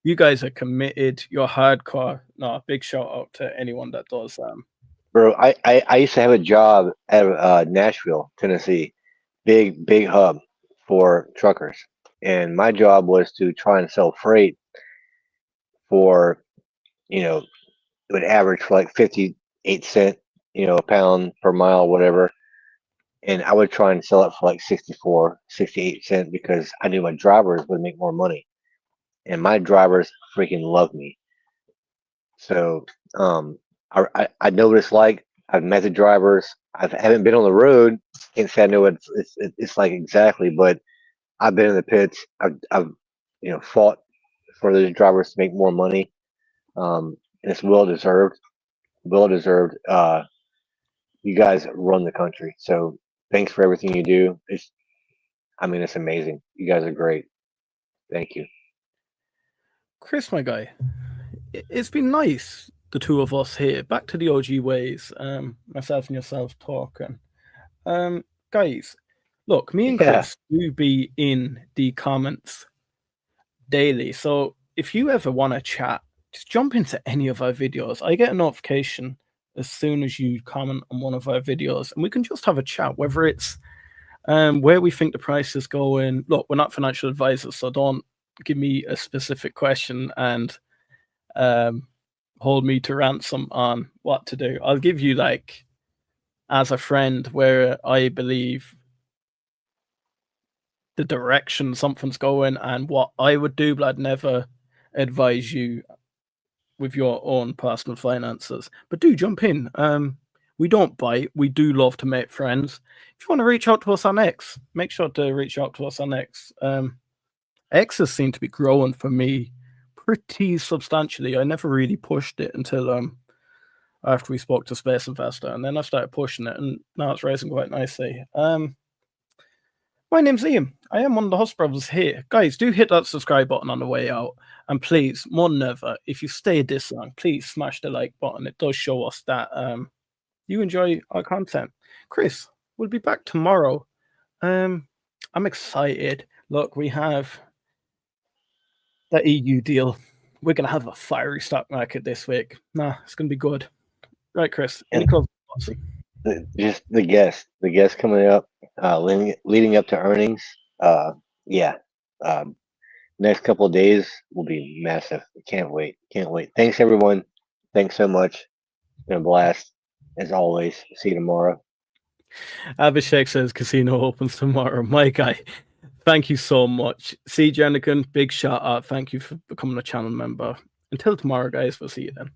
Speaker 1: You guys are committed. You're hardcore. No, big shout out to anyone that does.
Speaker 2: Bro, I used to have a job at Nashville, Tennessee, big hub for truckers, and my job was to try and sell freight for, it would average for like 58 cents, a pound per mile, whatever. And I would try and sell it for like 64, 68 cents, because I knew my drivers would make more money. And my drivers freaking love me. So I know what it's like. I've met the drivers. I haven't been on the road. Can't say I know what it's like exactly, but I've been in the pits. I've fought for those drivers to make more money. And it's well deserved. Well deserved. You guys run the country. So thanks for everything you do. It's amazing. You guys are great. Thank you.
Speaker 1: Chris, my guy, it's been nice, the two of us here, back to the OG ways, myself and yourself talking. Guys, look, me and Chris do be in the comments daily. So if you ever want to chat, just jump into any of our videos. I get a notification as soon as you comment on one of our videos, and we can just have a chat, whether it's where we think the price is going. Look, we're not financial advisors, so don't give me a specific question and hold me to ransom on what to do. I'll give you, like, as a friend, where I believe the direction something's going and what I would do, but I'd never advise you with your own personal finances. But do jump in. We don't bite. We do love to make friends. If you want to reach out to us on X, make sure to reach out to us on X. X has seemed to be growing for me pretty substantially. I never really pushed it until after we spoke to Space Investor, and then I started pushing it, and now it's rising quite nicely. My name's Ian. I am one of the Huss brothers here. Guys, do hit that subscribe button on the way out. And please, more than ever, if you stayed this long, please smash the like button. It does show us that you enjoy our content. Chris, we'll be back tomorrow. I'm excited. Look, we have the EU deal. We're going to have a fiery stock market this week. Nah, it's going to be good. Right, Chris. Any closing thoughts?
Speaker 2: Just the guest coming up, leading up to earnings. Next couple of days will be massive. Can't wait. Thanks, everyone. Thanks so much. It's been a blast as always. See you tomorrow.
Speaker 1: Abhishek says casino opens tomorrow. My guy, thank you so much. See, Jernigan, big shout out. Thank you for becoming a channel member. Until tomorrow, guys. We'll see you then.